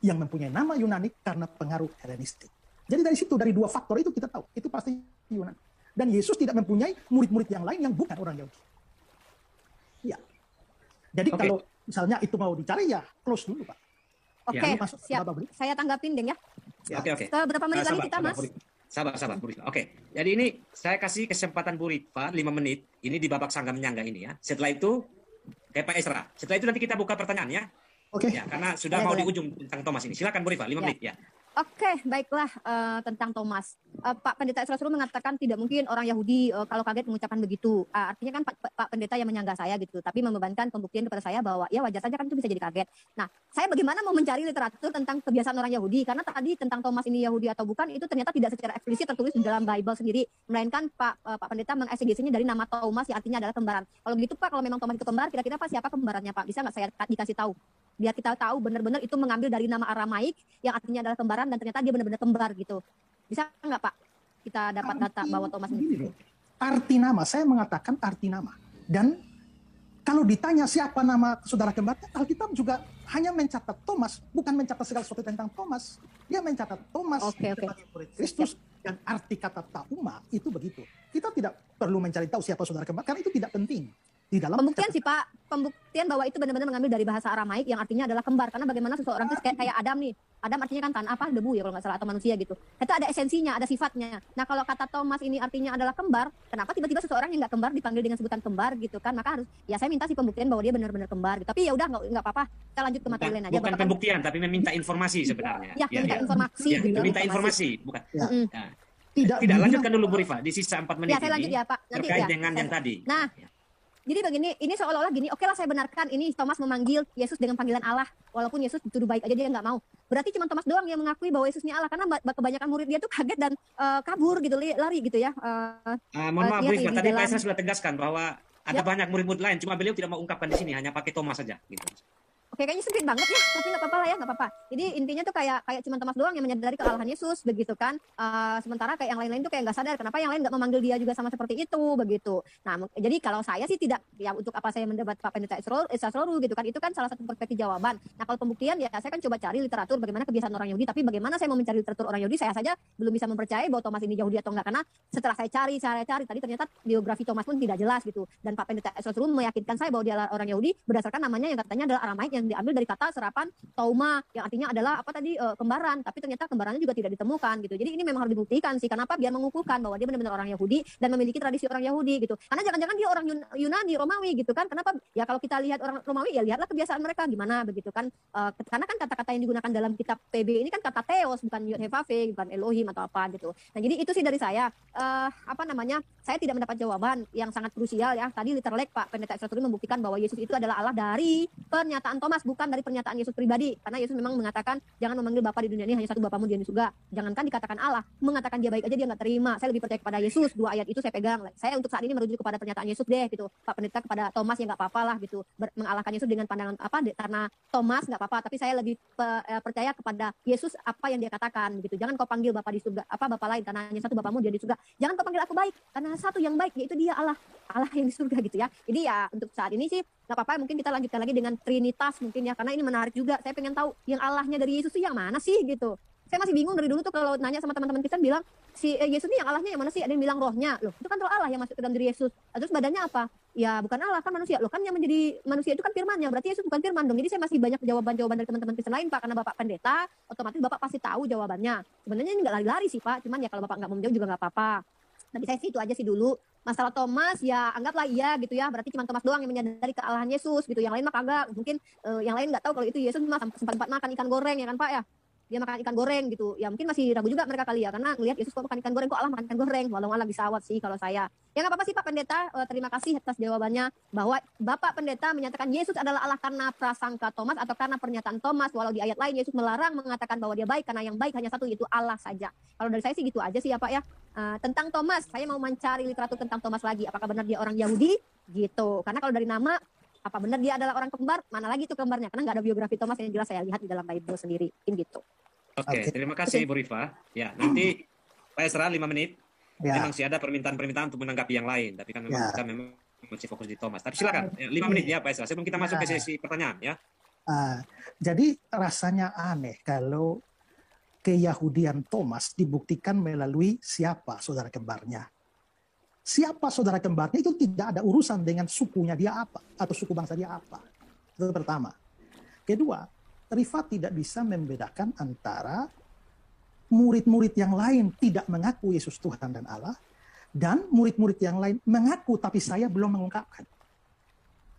yang mempunyai nama Yunani karena pengaruh Helenistik. Jadi dari situ dari dua faktor itu kita tahu itu pasti Yunani. Dan Yesus tidak mempunyai murid-murid yang lain yang bukan orang Yahudi. Ya. Jadi kalau misalnya itu mau dicari ya close dulu Pak. Oke, Ya. siap. Saya tanggapin Deng ya. Oke. Setelah berapa menit lagi Sabar, kita Mas? Sabar, Bu Rifa. Oke, jadi ini saya kasih kesempatan Bu Rifa 5 menit. Ini di babak sanggam nyangga ini ya. Setelah itu, kayak Pak Esra. Setelah itu nanti kita buka pertanyaan ya. Oke. Ya, karena sudah mau di ujung tentang Thomas ini. Silakan Bu Rifa, 5 menit ya. Oke, baiklah tentang Thomas. Pak Pendeta Esra mengatakan tidak mungkin orang Yahudi kalau kaget mengucapkan begitu. Artinya kan Pak Pendeta yang menyangga saya gitu, tapi membebankan pembuktian kepada saya bahwa ya wajar saja kan itu bisa jadi kaget. Nah, saya bagaimana mau mencari literatur tentang kebiasaan orang Yahudi? Karena tadi tentang Thomas ini Yahudi atau bukan itu ternyata tidak secara eksplisit tertulis di dalam Bible sendiri, melainkan Pak Pendeta mengeksegesinya dari nama Thomas yang artinya adalah kembaran. Kalau gitu Pak, kalau memang Thomas itu kembar, kira-kira Pak siapa kembarannya Pak? Bisa nggak saya dikasih tahu? Biar kita tahu benar-benar itu mengambil dari nama Aramaik yang artinya adalah kembaran dan ternyata dia benar-benar kembar gitu. Bisa nggak Pak kita dapat data bahwa Thomas ini? Arti nama, saya mengatakan arti nama. Dan kalau ditanya siapa nama saudara kembar, Alkitab juga hanya mencatat Thomas, bukan mencatat segala sesuatu tentang Thomas. Dia mencatat Thomas sebagai murid Kristus dan arti kata tauma itu begitu. Kita tidak perlu mencari tahu siapa saudara kembar karena itu tidak penting. Di dalam pembuktian sih Pak, pembuktian bahwa itu benar-benar mengambil dari bahasa Aramaik yang artinya adalah kembar. Karena bagaimana seseorang itu kayak Adam nih, Adam artinya kan tanah apa debu ya kalau nggak salah atau manusia gitu. Itu ada esensinya, ada sifatnya. Nah kalau kata Thomas ini artinya adalah kembar, kenapa tiba-tiba seseorang yang nggak kembar dipanggil dengan sebutan kembar gitu kan? Maka harus ya saya minta sih pembuktian bahwa dia benar-benar kembar. Gitu. Tapi ya udah nggak apa-apa, kita lanjut ke materi lain aja. Bukan pembuktian, tapi meminta informasi sebenarnya. Ya, minta informasi. Ya, gitu. minta informasi, bukan. Ya. Ya. Tidak Lanjutkan dulu Bu Rifa di sisa 4 menit Ya, saya lanjut ini ya Pak. Nanti terkait ya. dengan yang tadi. Nah, jadi begini, ini seolah-olah gini, oke lah saya benarkan ini Thomas memanggil Yesus dengan panggilan Allah, walaupun Yesus dituduh baik aja dia nggak mau. Berarti cuma Thomas doang yang mengakui bahwa Yesus ini Allah, karena kebanyakan murid dia tuh kaget dan kabur gitu, lari gitu ya. Mohon maaf Bu Rifa, di tadi dalam- Pak Esra sudah tegaskan bahwa ada banyak murid-murid lain, cuma beliau tidak mau ungkapkan di sini, hanya pakai Thomas saja. Gitu. Oke, kayaknya sempit banget ya, tapi nggak apa-apa lah ya, nggak apa-apa. Jadi intinya tuh kayak cuma Thomas doang yang menyadari kealahan Yesus, begitu kan. Sementara kayak yang lain-lain tuh kayak nggak sadar, kenapa yang lain nggak memanggil dia juga sama seperti itu, begitu. Nah, jadi kalau saya sih tidak, ya untuk apa saya mendebat Pak Pendeta Esra gitu kan, itu kan salah satu perspektif jawaban. Nah, kalau pembuktian ya saya kan coba cari literatur bagaimana kebiasaan orang Yahudi, tapi bagaimana saya mau mencari literatur orang Yahudi, saya saja belum bisa mempercayai bahwa Thomas ini Yahudi atau enggak, karena setelah saya cari, tadi ternyata biografi Thomas pun tidak jelas gitu. Dan Pak Pendeta Esra meyakinkan saya bahwa dia adalah orang Yahudi berdasarkan namanya yang katanya adalah Aramaik yang yang diambil dari kata serapan tauma yang artinya adalah apa tadi kembaran, tapi ternyata kembarannya juga tidak ditemukan gitu. Jadi ini memang harus dibuktikan sih. Kenapa? Biar mengukuhkan bahwa dia benar-benar orang Yahudi dan memiliki tradisi orang Yahudi gitu. Karena jangan-jangan dia orang Yunani, Romawi gitu kan. Kenapa? Ya kalau kita lihat orang Romawi ya lihatlah kebiasaan mereka gimana begitu kan. Karena kan kata-kata yang digunakan dalam kitab PB ini kan kata Theos, bukan Yod-Heh-Vav-Veh, bukan Elohim atau apa gitu. Nah, jadi itu sih dari saya. Saya tidak mendapat jawaban yang sangat krusial ya. Tadi literalek Pak Pendeta Extra membuktikan bahwa Yesus itu adalah Allah dari pernyataan Thomas, bukan dari pernyataan Yesus pribadi. Karena Yesus memang mengatakan jangan memanggil Bapa di dunia ini, hanya satu Bapamu di surga. Jangankan dikatakan Allah, mengatakan dia baik aja dia nggak terima. Saya lebih percaya kepada Yesus. 2 ayat itu saya pegang. Saya untuk saat ini merujuk kepada pernyataan Yesus deh gitu. Pak Pendeta kepada Thomas ya nggak apa-apa lah gitu. Mengalahkan Yesus dengan pandangan karena Thomas nggak apa-apa. Tapi saya lebih percaya kepada Yesus apa yang dia katakan gitu. Jangan kau panggil Bapa di surga, Bapa lain karena hanya satu Bapamu dia di surga. Jangan kau panggil aku baik karena satu yang baik yaitu dia Allah yang di surga gitu ya. Jadi ya untuk saat ini sih nggak apa-apa, mungkin kita lanjutkan lagi dengan Trinitas mungkin ya, karena ini menarik juga. Saya pengen tahu yang Allahnya dari Yesus itu yang mana sih gitu. Saya masih bingung dari dulu tuh kalau nanya sama teman-teman Kristen bilang si Yesus ini yang Allahnya yang mana sih? Ada yang bilang rohnya. Loh, itu kan roh Allah yang masuk ke dalam diri Yesus. Terus badannya apa? Ya bukan Allah, kan manusia. Loh, kan yang menjadi manusia itu kan firman-Nya. Berarti Yesus bukan firman dong. Jadi saya masih banyak jawaban-jawaban dari teman-teman Kristen lain Pak, karena Bapak pendeta, otomatis Bapak pasti tahu jawabannya. Sebenarnya ini nggak lari-lari sih Pak, cuman ya kalau Bapak nggak mau menjawab juga nggak apa-apa. Tapi saya sih itu aja sih dulu. Masalah Thomas ya anggaplah iya gitu ya. Berarti cuma Thomas doang yang menyadari kealahan Yesus gitu. Yang lain mah kagak. Mungkin yang lain nggak tahu kalau itu Yesus mah sempat makan ikan goreng ya kan Pak ya. Dia makan ikan goreng gitu. Ya mungkin masih ragu juga mereka kali ya. Karena ngelihat Yesus kok makan ikan goreng, kok Allah makan ikan goreng. Walau Allah bisa awat sih kalau saya. Ya nggak apa-apa sih Pak Pendeta. Terima kasih atas jawabannya. Bahwa Bapak Pendeta menyatakan Yesus adalah Allah karena prasangka Thomas atau karena pernyataan Thomas. Walau di ayat lain Yesus melarang mengatakan bahwa dia baik. Karena yang baik hanya satu yaitu Allah saja. Kalau dari saya sih gitu aja sih ya Pak ya. Tentang Thomas, saya mau mencari literatur tentang Thomas lagi. Apakah benar dia orang Yahudi? Gitu. Karena kalau dari nama, apa benar dia adalah orang kembar? Mana lagi tuh kembarnya? Karena nggak ada biografi Thomas yang jelas saya lihat di dalam Bible sendiri. Gitu. Oke, terima kasih Bu Rifa. Ya, nanti Pak Esra 5 menit. Ya. Memang sih ada permintaan-permintaan untuk menanggapi yang lain, tapi kan memang kita memang masih fokus di Thomas. Tapi silakan, 5 menit ya Pak Esra. Sebelum kita masuk ke sesi pertanyaan ya. Jadi rasanya aneh kalau keyahudian Thomas dibuktikan melalui siapa saudara kembarnya. Siapa saudara kembarnya itu tidak ada urusan dengan sukunya dia apa atau suku bangsa dia apa. Itu pertama. Kedua, Rifa tidak bisa membedakan antara murid-murid yang lain tidak mengaku Yesus Tuhan dan Allah dan murid-murid yang lain mengaku tapi saya belum mengungkapkan.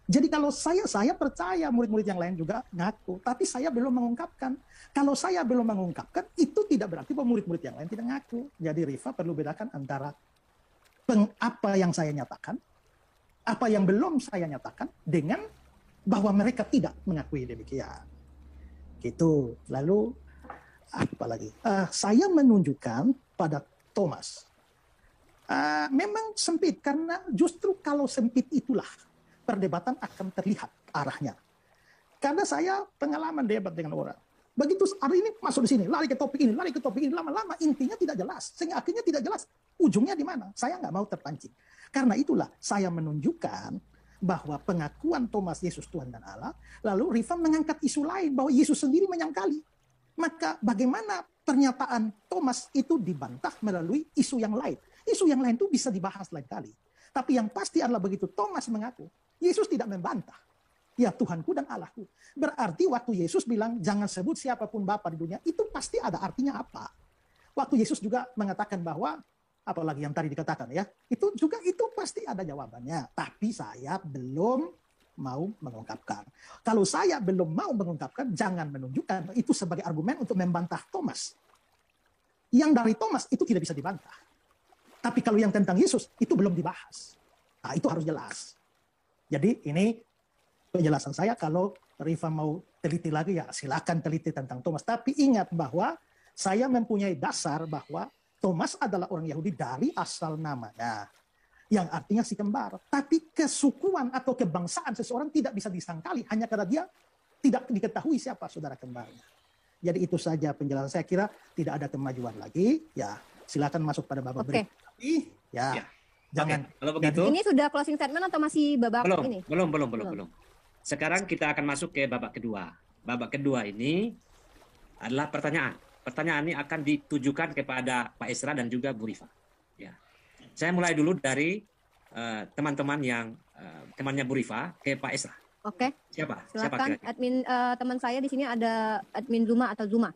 Jadi kalau saya percaya murid-murid yang lain juga ngaku, tapi saya belum mengungkapkan. Kalau saya belum mengungkapkan, itu tidak berarti bahwa murid-murid yang lain tidak ngaku. Jadi Rifa perlu bedakan antara apa yang saya nyatakan, apa yang belum saya nyatakan, dengan bahwa mereka tidak mengakui demikian. Gitu. Lalu apa lagi? Saya menunjukkan pada Thomas. Memang sempit karena justru kalau sempit itulah perdebatan akan terlihat arahnya. Karena saya pengalaman debat dengan orang. Begitu hari ini masuk di sini, lari ke topik ini, lama-lama intinya tidak jelas. Sehingga akhirnya tidak jelas ujungnya di mana. Saya nggak mau terpancing. Karena itulah saya menunjukkan bahwa pengakuan Thomas Yesus Tuhan dan Allah, lalu Rifa mengangkat isu lain bahwa Yesus sendiri menyangkali. Maka bagaimana pernyataan Thomas itu dibantah melalui isu yang lain. Isu yang lain itu bisa dibahas lain kali. Tapi yang pasti adalah begitu Thomas mengaku, Yesus tidak membantah. Ya Tuhanku dan Allahku. Berarti waktu Yesus bilang jangan sebut siapapun Bapa di dunia, itu pasti ada artinya apa. Waktu Yesus juga mengatakan bahwa apalagi yang tadi dikatakan ya, itu pasti ada jawabannya. Tapi saya belum mau mengungkapkan. Kalau saya belum mau mengungkapkan, jangan menunjukkan itu sebagai argumen untuk membantah Thomas. Yang dari Thomas itu tidak bisa dibantah. Tapi kalau yang tentang Yesus itu belum dibahas. Nah, itu harus jelas. Jadi ini penjelasan saya. Kalau Rifa mau teliti lagi ya silakan teliti tentang Thomas. Tapi ingat bahwa saya mempunyai dasar bahwa Thomas adalah orang Yahudi dari asal namanya, yang artinya si kembar. Tapi kesukuan atau kebangsaan seseorang tidak bisa disangkali hanya karena dia tidak diketahui siapa saudara kembarnya. Jadi itu saja penjelasan saya, kira tidak ada kemajuan lagi. Ya, silakan masuk pada babak berikutnya. Ya. Jangan. Kalau begitu. Ini sudah closing statement atau masih babak ini? Belum. Sekarang kita akan masuk ke babak kedua. Babak kedua ini adalah pertanyaan. Pertanyaan ini akan ditujukan kepada Pak Esra dan juga Bu Rifa. Ya. Saya mulai dulu dari teman-teman yang temannya Bu Rifa ke Pak Esra. Oke, Siapa? Siapa silakan kira-kira? admin teman saya di sini ada admin Zuma atau Zuma.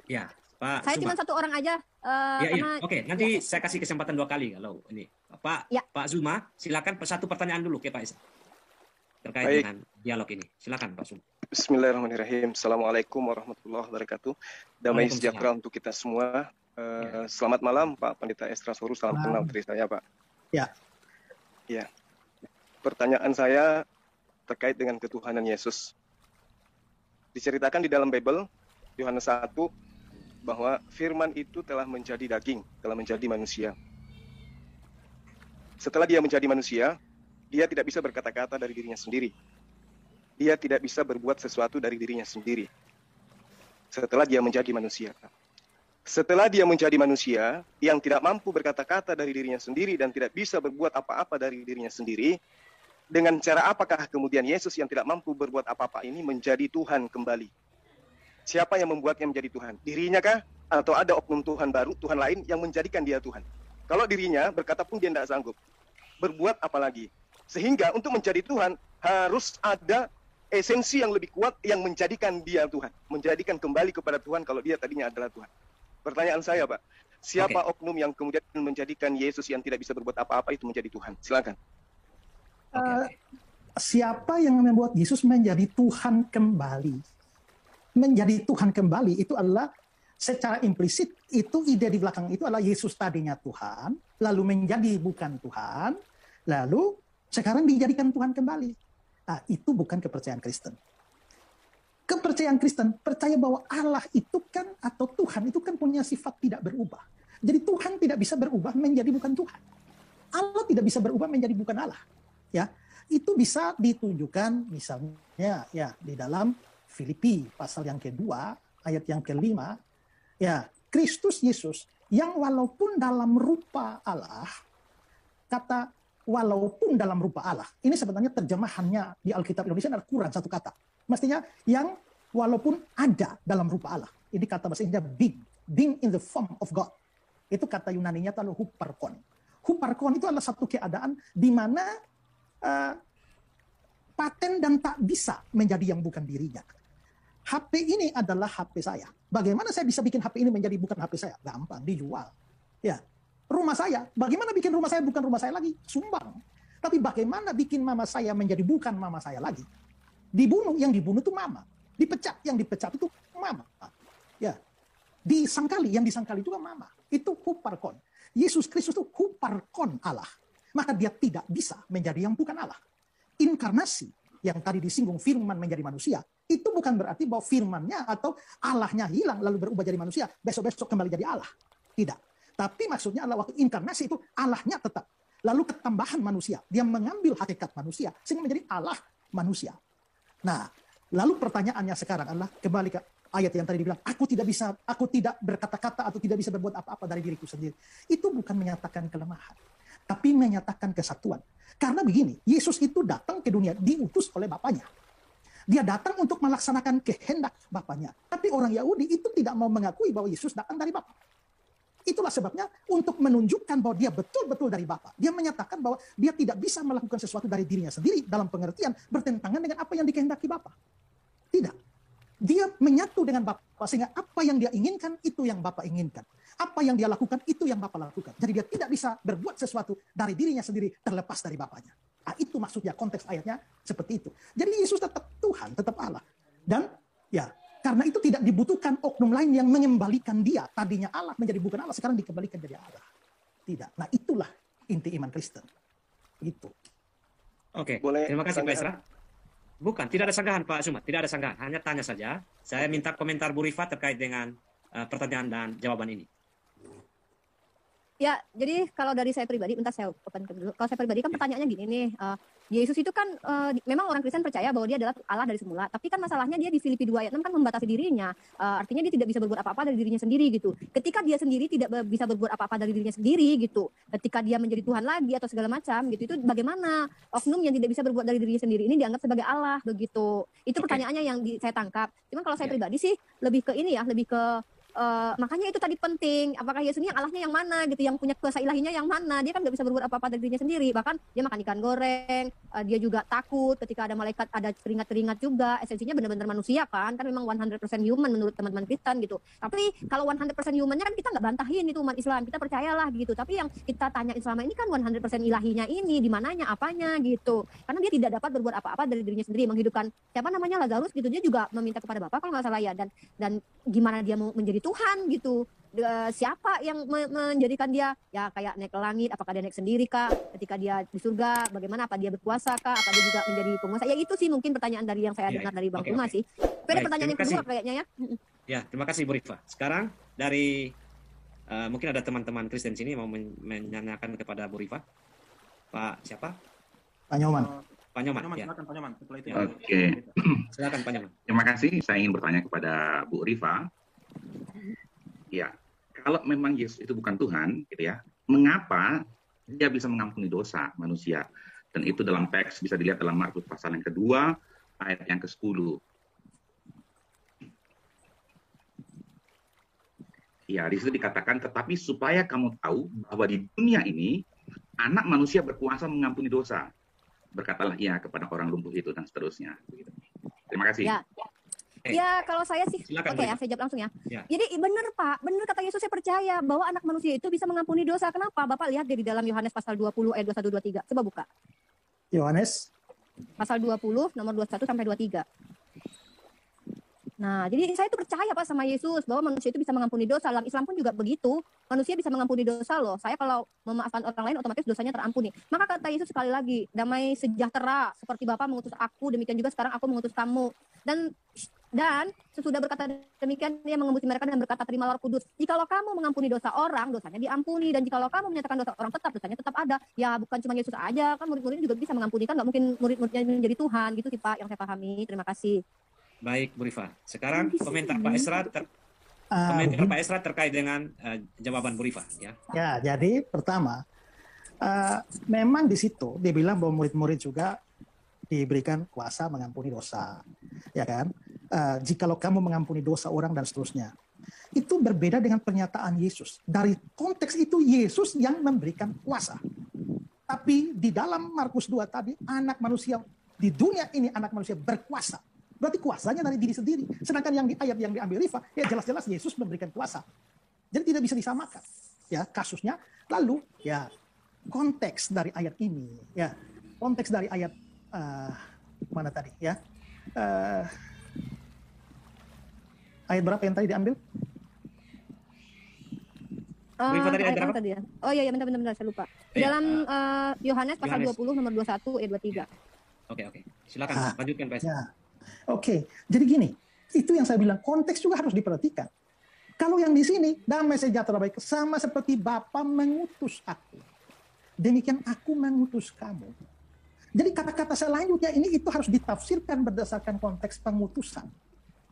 Ya, Pak Saya Suma. cuma satu orang aja Ya, karena iya. Oke, nanti saya kasih kesempatan 2 kali kalau ini. Pak Ya. Pak Zuma, silakan satu pertanyaan dulu ke Pak Isra terkait Baik. dengan dialog ini. Silakan Pak Zuma. Bismillahirrahmanirrahim. Assalamualaikum warahmatullahi wabarakatuh. Damai Waalaikumsalam. sejahtera untuk kita semua. Selamat malam Pak Pendeta Estra Soru. Salam kenal dari saya Pak. Ya. Ya. Pertanyaan saya terkait dengan ketuhanan Yesus. Diceritakan di dalam Bible, Yohanes 1, bahwa firman itu telah menjadi daging, telah menjadi manusia. Setelah dia menjadi manusia, dia tidak bisa berkata-kata dari dirinya sendiri. Dia tidak bisa berbuat sesuatu dari dirinya sendiri. Setelah dia menjadi manusia. Setelah dia menjadi manusia yang tidak mampu berkata-kata dari dirinya sendiri dan tidak bisa berbuat apa-apa dari dirinya sendiri, dengan cara apakah kemudian Yesus yang tidak mampu berbuat apa-apa ini menjadi Tuhan kembali? Siapa yang membuatnya menjadi Tuhan? Dirinya kah? Atau ada oknum Tuhan baru, Tuhan lain yang menjadikan dia Tuhan? Kalau dirinya berkata pun dia tidak sanggup. Berbuat apa lagi? Sehingga untuk menjadi Tuhan harus ada esensi yang lebih kuat yang menjadikan dia Tuhan. Menjadikan kembali kepada Tuhan kalau dia tadinya adalah Tuhan. Pertanyaan saya Pak, siapa oknum yang kemudian menjadikan Yesus yang tidak bisa berbuat apa-apa itu menjadi Tuhan? Silakan. Siapa yang membuat Yesus menjadi Tuhan kembali? Menjadi Tuhan kembali itu adalah secara implisit, itu ide di belakang itu adalah Yesus tadinya Tuhan, lalu menjadi bukan Tuhan, lalu sekarang dijadikan Tuhan kembali. Nah, itu bukan kepercayaan Kristen. Kepercayaan Kristen percaya bahwa Allah itu kan, atau Tuhan itu kan punya sifat tidak berubah. Jadi Tuhan tidak bisa berubah menjadi bukan Tuhan. Allah tidak bisa berubah menjadi bukan Allah. Ya, itu bisa ditunjukkan misalnya ya di dalam Filipi pasal yang kedua ayat yang kelima. Ya, Kristus Yesus yang walaupun dalam rupa Allah, kata walaupun dalam rupa Allah, ini sebenarnya terjemahannya di Alkitab Indonesia adalah kurang satu kata. Mestinya yang walaupun ada dalam rupa Allah. Ini kata bahasa Indonesia being in the form of God. Itu kata Yunaninya adalah huparkon. Huparkon itu adalah satu keadaan di mana paten dan tak bisa menjadi yang bukan dirinya. HP ini adalah HP saya. Bagaimana saya bisa bikin HP ini menjadi bukan HP saya? Gampang, dijual. Ya. Rumah saya, bagaimana bikin rumah saya bukan rumah saya lagi? Sumbang. Tapi bagaimana bikin mama saya menjadi bukan mama saya lagi? Dibunuh, yang dibunuh itu mama. Dipecat, yang dipecat itu mama. Ya. Disangkali, yang disangkali juga mama. Itu huparkon. Yesus Kristus itu huparkon Allah. Maka dia tidak bisa menjadi yang bukan Allah. Inkarnasi yang tadi disinggung firman menjadi manusia, itu bukan berarti bahwa firmannya atau Allahnya hilang lalu berubah jadi manusia, besok-besok kembali jadi Allah. Tidak. Tapi maksudnya adalah waktu inkarnasi itu Allahnya tetap. Lalu ketambahan manusia. Dia mengambil hakikat manusia sehingga menjadi Allah manusia. Nah, lalu pertanyaannya sekarang adalah kembali ke ayat yang tadi dibilang, aku tidak berkata-kata atau tidak bisa berbuat apa-apa dari diriku sendiri. Itu bukan menyatakan kelemahan, tapi menyatakan kesatuan. Karena begini, Yesus itu datang ke dunia diutus oleh Bapaknya. Dia datang untuk melaksanakan kehendak Bapaknya. Tapi orang Yahudi itu tidak mau mengakui bahwa Yesus datang dari Bapa. Itulah sebabnya untuk menunjukkan bahwa dia betul-betul dari Bapa. Dia menyatakan bahwa dia tidak bisa melakukan sesuatu dari dirinya sendiri dalam pengertian bertentangan dengan apa yang dikehendaki Bapa. Tidak. Dia menyatu dengan Bapa sehingga apa yang dia inginkan itu yang Bapa inginkan. Apa yang dia lakukan itu yang Bapa lakukan. Jadi dia tidak bisa berbuat sesuatu dari dirinya sendiri terlepas dari Bapaknya. Nah, itu maksudnya konteks ayatnya seperti itu. Jadi Yesus tetap Tuhan, tetap Allah. Dan ya, karena itu tidak dibutuhkan oknum lain yang mengembalikan dia. Tadinya Allah menjadi bukan Allah, sekarang dikembalikan jadi Allah. Tidak. Nah, itulah inti iman Kristen. Itu. Oke, Boleh terima kasih Pak sanggahan? Esra. Bukan, tidak ada sanggahan Pak Suma, tidak ada sanggahan, hanya tanya saja. Saya minta komentar Bu Rifa terkait dengan pertanyaan dan jawaban ini. Ya, jadi kalau dari saya pribadi, bentar saya open dulu. Kalau saya pribadi kan pertanyaannya gini nih, Yesus itu kan memang orang Kristen percaya bahwa dia adalah Allah dari semula, tapi kan masalahnya dia di Filipi 2 ayat 6 kan membatasi dirinya. Artinya dia tidak bisa berbuat apa-apa dari dirinya sendiri gitu. Ketika dia sendiri tidak bisa berbuat apa-apa dari dirinya sendiri gitu. Ketika dia menjadi Tuhan lagi atau segala macam gitu, itu bagaimana oknum yang tidak bisa berbuat dari dirinya sendiri ini dianggap sebagai Allah begitu. Itu pertanyaannya yang saya tangkap. Cuman kalau saya pribadi sih lebih ke ini ya, lebih ke makanya itu tadi penting, apakah Yesus ini yang Allahnya yang mana gitu, yang punya kuasa ilahinya yang mana. Dia kan nggak bisa berbuat apa-apa dari dirinya sendiri, bahkan dia makan ikan goreng, dia juga takut ketika ada malaikat, ada keringat-keringat juga. Esensinya benar-benar manusia kan memang 100% human menurut teman-teman Kristen gitu. Tapi kalau 100% humannya kan kita nggak bantahin itu umat Islam, kita percayalah gitu. Tapi yang kita tanyain selama ini kan 100% ilahinya ini di mananya, apanya gitu, karena dia tidak dapat berbuat apa-apa dari dirinya sendiri. Menghidupkan siapa namanya Lazarus gitu, dia juga meminta kepada Bapa kalau nggak salah ya, dan gimana dia mau menjadi Tuhan gitu. Siapa yang menjadikan dia ya kayak naik ke langit, apakah dia naik sendiri kah, ketika dia di surga bagaimana, apa dia berkuasa kah, apa dia juga menjadi penguasa. Ya itu sih mungkin pertanyaan dari yang saya dengar dari Bang Tuma sih. Tapi ada pertanyaan yang kedua kayaknya ya. Ya, terima kasih Bu Rifa. Sekarang dari mungkin ada teman-teman Kristen sini yang mau menanyakan kepada Bu Rifa. Pak siapa? Pak Nyoman. Pak Nyoman, ya. Silakan Pak Nyoman. Setelah itu Oke. Silakan Pak Nyoman. Terima kasih. Saya ingin bertanya kepada Bu Rifa. Ya, kalau memang Yesus itu bukan Tuhan, gitu ya, mengapa dia bisa mengampuni dosa manusia? Dan itu dalam teks bisa dilihat dalam Markus pasal yang kedua, ayat yang ke-10. Ya, di situ dikatakan, tetapi supaya kamu tahu bahwa di dunia ini, anak manusia berkuasa mengampuni dosa. Berkatalah ia kepada orang lumpuh itu, dan seterusnya. Terima kasih. Ya. Ya kalau saya sih, Silakan, oke ya, saya jawab langsung ya. Ya. Jadi benar Pak, benar kata Yesus, saya percaya bahwa anak manusia itu bisa mengampuni dosa. Kenapa? Bapak lihat di dalam Yohanes pasal 20 ayat 21 23. Coba buka. Yohanes Pasal 20 nomor 21 sampai 23. Nah, jadi saya itu percaya Pak sama Yesus bahwa manusia itu bisa mengampuni dosa. Dalam Islam pun juga begitu. Manusia bisa mengampuni dosa loh. Saya kalau memaafkan orang lain otomatis dosanya terampuni. Maka kata Yesus sekali lagi, damai sejahtera seperti Bapa mengutus aku, demikian juga sekarang aku mengutus kamu. Dan sesudah berkata demikian, dia mengembusi mereka dan berkata, terimalah Roh Kudus. Jikalau kamu mengampuni dosa orang, dosanya diampuni. Dan jikalau kamu menyatakan dosa orang tetap, dosanya tetap ada. Ya bukan cuma Yesus aja, kan murid-murid juga bisa mengampuni. Kan nggak mungkin murid-muridnya menjadi Tuhan. Gitu sih Pak yang saya pahami. Terima kasih. Baik, Bu Rifa. Sekarang komentar Pak Esra terkait dengan jawaban Bu Rifa, ya. Ya, jadi pertama, memang di situ dia bilang bahwa murid-murid juga diberikan kuasa mengampuni dosa, ya kan? Jikalau kamu mengampuni dosa orang dan seterusnya. Itu berbeda dengan pernyataan Yesus. Dari konteks itu Yesus yang memberikan kuasa. Tapi di dalam Markus 2 tadi, anak manusia di dunia ini anak manusia berkuasa. Berarti kuasanya dari diri sendiri. Sedangkan yang di ayat yang diambil Rifa, ya jelas-jelas Yesus memberikan kuasa. Jadi tidak bisa disamakan. Ya, kasusnya. Lalu, ya konteks dari ayat ini, ya konteks dari ayat mana tadi, ya ayat berapa yang tadi diambil? Rifa tadi ayat Ayat berapa? apa tadi ya? Oh iya, bentar, saya lupa. Dalam Yohanes pasal Yohanes. 20 nomor 21 ayat 23. Oke. Silakan lanjutkan Pak Esra. Ya. Oke, jadi gini, itu yang saya bilang, konteks juga harus diperhatikan. Kalau yang di sini, damai sejahtera baik, sama seperti Bapa mengutus aku, demikian aku mengutus kamu. Jadi kata-kata selanjutnya ini itu harus ditafsirkan berdasarkan konteks pengutusan.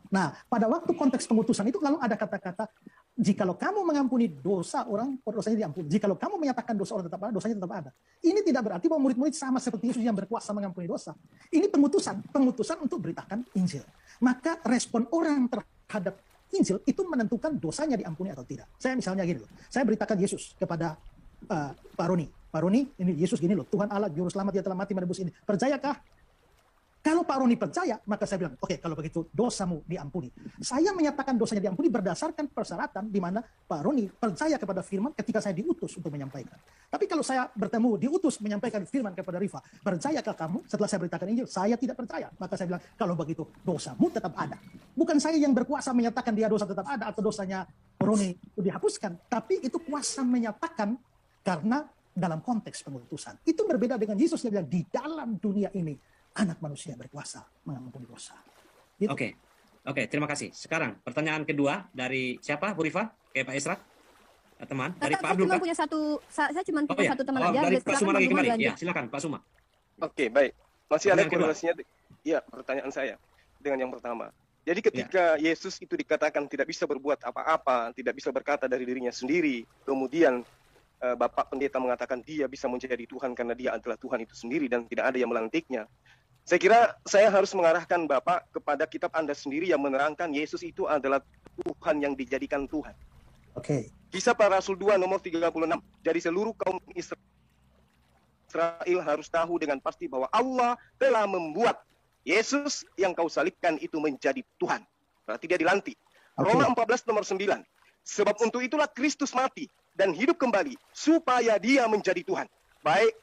Nah, pada waktu konteks pengutusan itu lalu ada kata-kata, jikalau kamu mengampuni dosa orang, dosanya diampuni. Jikalau kamu menyatakan dosa orang tetap ada, dosanya tetap ada. Ini tidak berarti bahwa murid-murid sama seperti Yesus yang berkuasa mengampuni dosa. Ini pengutusan untuk beritakan Injil. Maka respon orang terhadap Injil itu menentukan dosanya diampuni atau tidak. Saya misalnya gini loh, saya beritakan Yesus kepada Pak Roni. Pak Roni, ini Yesus gini loh, Tuhan Allah Juru Selamat, dia telah mati menebus ini. Percayakah? Kalau Pak Roni percaya, maka saya bilang, oke, kalau begitu dosamu diampuni. Saya menyatakan dosanya diampuni berdasarkan persyaratan di mana Pak Roni percaya kepada firman ketika saya diutus untuk menyampaikan. Tapi kalau saya bertemu, diutus menyampaikan firman kepada Rifa, percayakah kamu setelah saya beritakan Injil? Saya tidak percaya. Maka saya bilang, kalau begitu dosamu tetap ada. Bukan saya yang berkuasa menyatakan dia dosa tetap ada atau dosanya Roni dihapuskan. Tapi itu kuasa menyatakan karena dalam konteks pengutusan. Itu berbeda dengan Yesus yang bilang, di dalam dunia ini, anak manusia berkuasa mengampuni dosa. Gitu. Oke, terima kasih. Sekarang pertanyaan kedua dari siapa, Bu Rifa? Pak Esra? Teman dari Pak Abdul. Saya cuma punya satu teman aja. Dari Pak Suma lagi kembali. lanjut. Ya, silakan Pak Suma. Oke, baik. Masih ada Pertanyaan kedua. korelasinya. Iya, pertanyaan saya dengan yang pertama. Jadi ketika Yesus itu dikatakan tidak bisa berbuat apa-apa, tidak bisa berkata dari dirinya sendiri, kemudian Bapak Pendeta mengatakan dia bisa menjadi Tuhan karena dia adalah Tuhan itu sendiri dan tidak ada yang melantiknya. Saya kira saya harus mengarahkan Bapak kepada kitab Anda sendiri yang menerangkan Yesus itu adalah Tuhan yang dijadikan Tuhan. Oke. Kisah Para Rasul 2 nomor 36. Jadi seluruh kaum Israel harus tahu dengan pasti bahwa Allah telah membuat Yesus yang kau salibkan itu menjadi Tuhan. Berarti dia dilantik. Oke. Roma 14 nomor 9. Sebab untuk itulah Kristus mati dan hidup kembali supaya dia menjadi Tuhan. Baik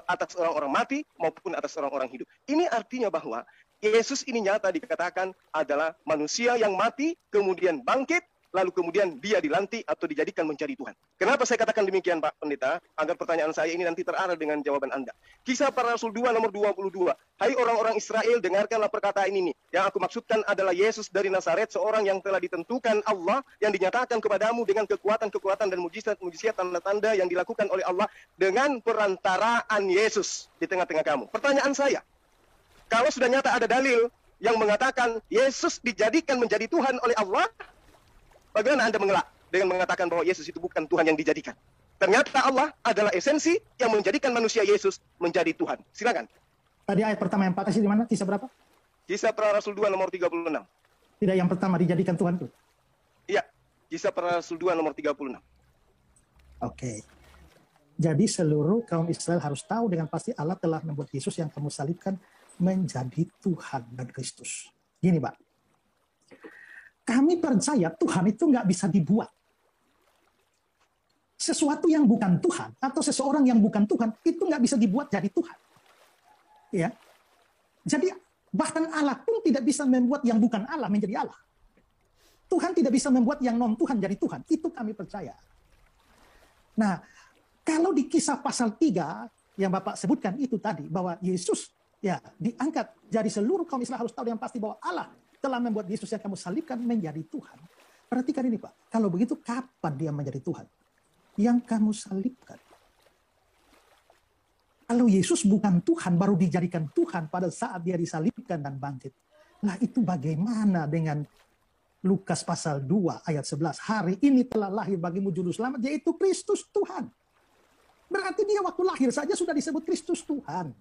atas orang-orang mati maupun atas orang-orang hidup. Ini artinya bahwa Yesus ini nyata dikatakan adalah manusia yang mati, kemudian bangkit, lalu kemudian dia dilantik atau dijadikan menjadi Tuhan. Kenapa saya katakan demikian, Pak Pendeta? Agar pertanyaan saya ini nanti terarah dengan jawaban Anda. Kisah Para Rasul 2 nomor 22. Hai orang-orang Israel, dengarkanlah perkataan ini. Yang aku maksudkan adalah Yesus dari Nazaret, seorang yang telah ditentukan Allah, yang dinyatakan kepadamu dengan kekuatan-kekuatan dan mujizat tanda-tanda yang dilakukan oleh Allah dengan perantaraan Yesus di tengah-tengah kamu. Pertanyaan saya, kalau sudah nyata ada dalil yang mengatakan Yesus dijadikan menjadi Tuhan oleh Allah, bagaimana Anda mengelak dengan mengatakan bahwa Yesus itu bukan Tuhan yang dijadikan? Ternyata Allah adalah esensi yang menjadikan manusia Yesus menjadi Tuhan. Silakan. Tadi ayat pertama yang Pak kasih di mana? Kisah berapa? Kisah Para Rasul 2 nomor 36. Tidak, yang pertama dijadikan Tuhan tuh. Iya, Kisah Para Rasul 2 nomor 36. Oke. Jadi seluruh kaum Israel harus tahu dengan pasti Allah telah membuat Yesus yang kamu salibkan menjadi Tuhan dan Kristus. Gini, Pak. Kami percaya Tuhan itu nggak bisa dibuat. Sesuatu yang bukan Tuhan atau seseorang yang bukan Tuhan itu nggak bisa dibuat jadi Tuhan. Ya. Jadi bahkan Allah pun tidak bisa membuat yang bukan Allah menjadi Allah. Tuhan tidak bisa membuat yang non Tuhan jadi Tuhan. Itu kami percaya. Nah, kalau di Kisah pasal 3 yang Bapak sebutkan itu tadi bahwa Yesus ya diangkat, jadi seluruh kaum Israel harus tahu yang pasti bahwa Allah telah membuat Yesus yang kamu salibkan menjadi Tuhan. Perhatikan ini, Pak. Kalau begitu kapan dia menjadi Tuhan? Yang kamu salibkan. Kalau Yesus bukan Tuhan baru dijadikan Tuhan pada saat dia disalibkan dan bangkit. Nah, itu bagaimana dengan Lukas pasal 2 ayat 11. Hari ini telah lahir bagimu juru selamat, yaitu Kristus Tuhan. Berarti dia waktu lahir saja sudah disebut Kristus Tuhan.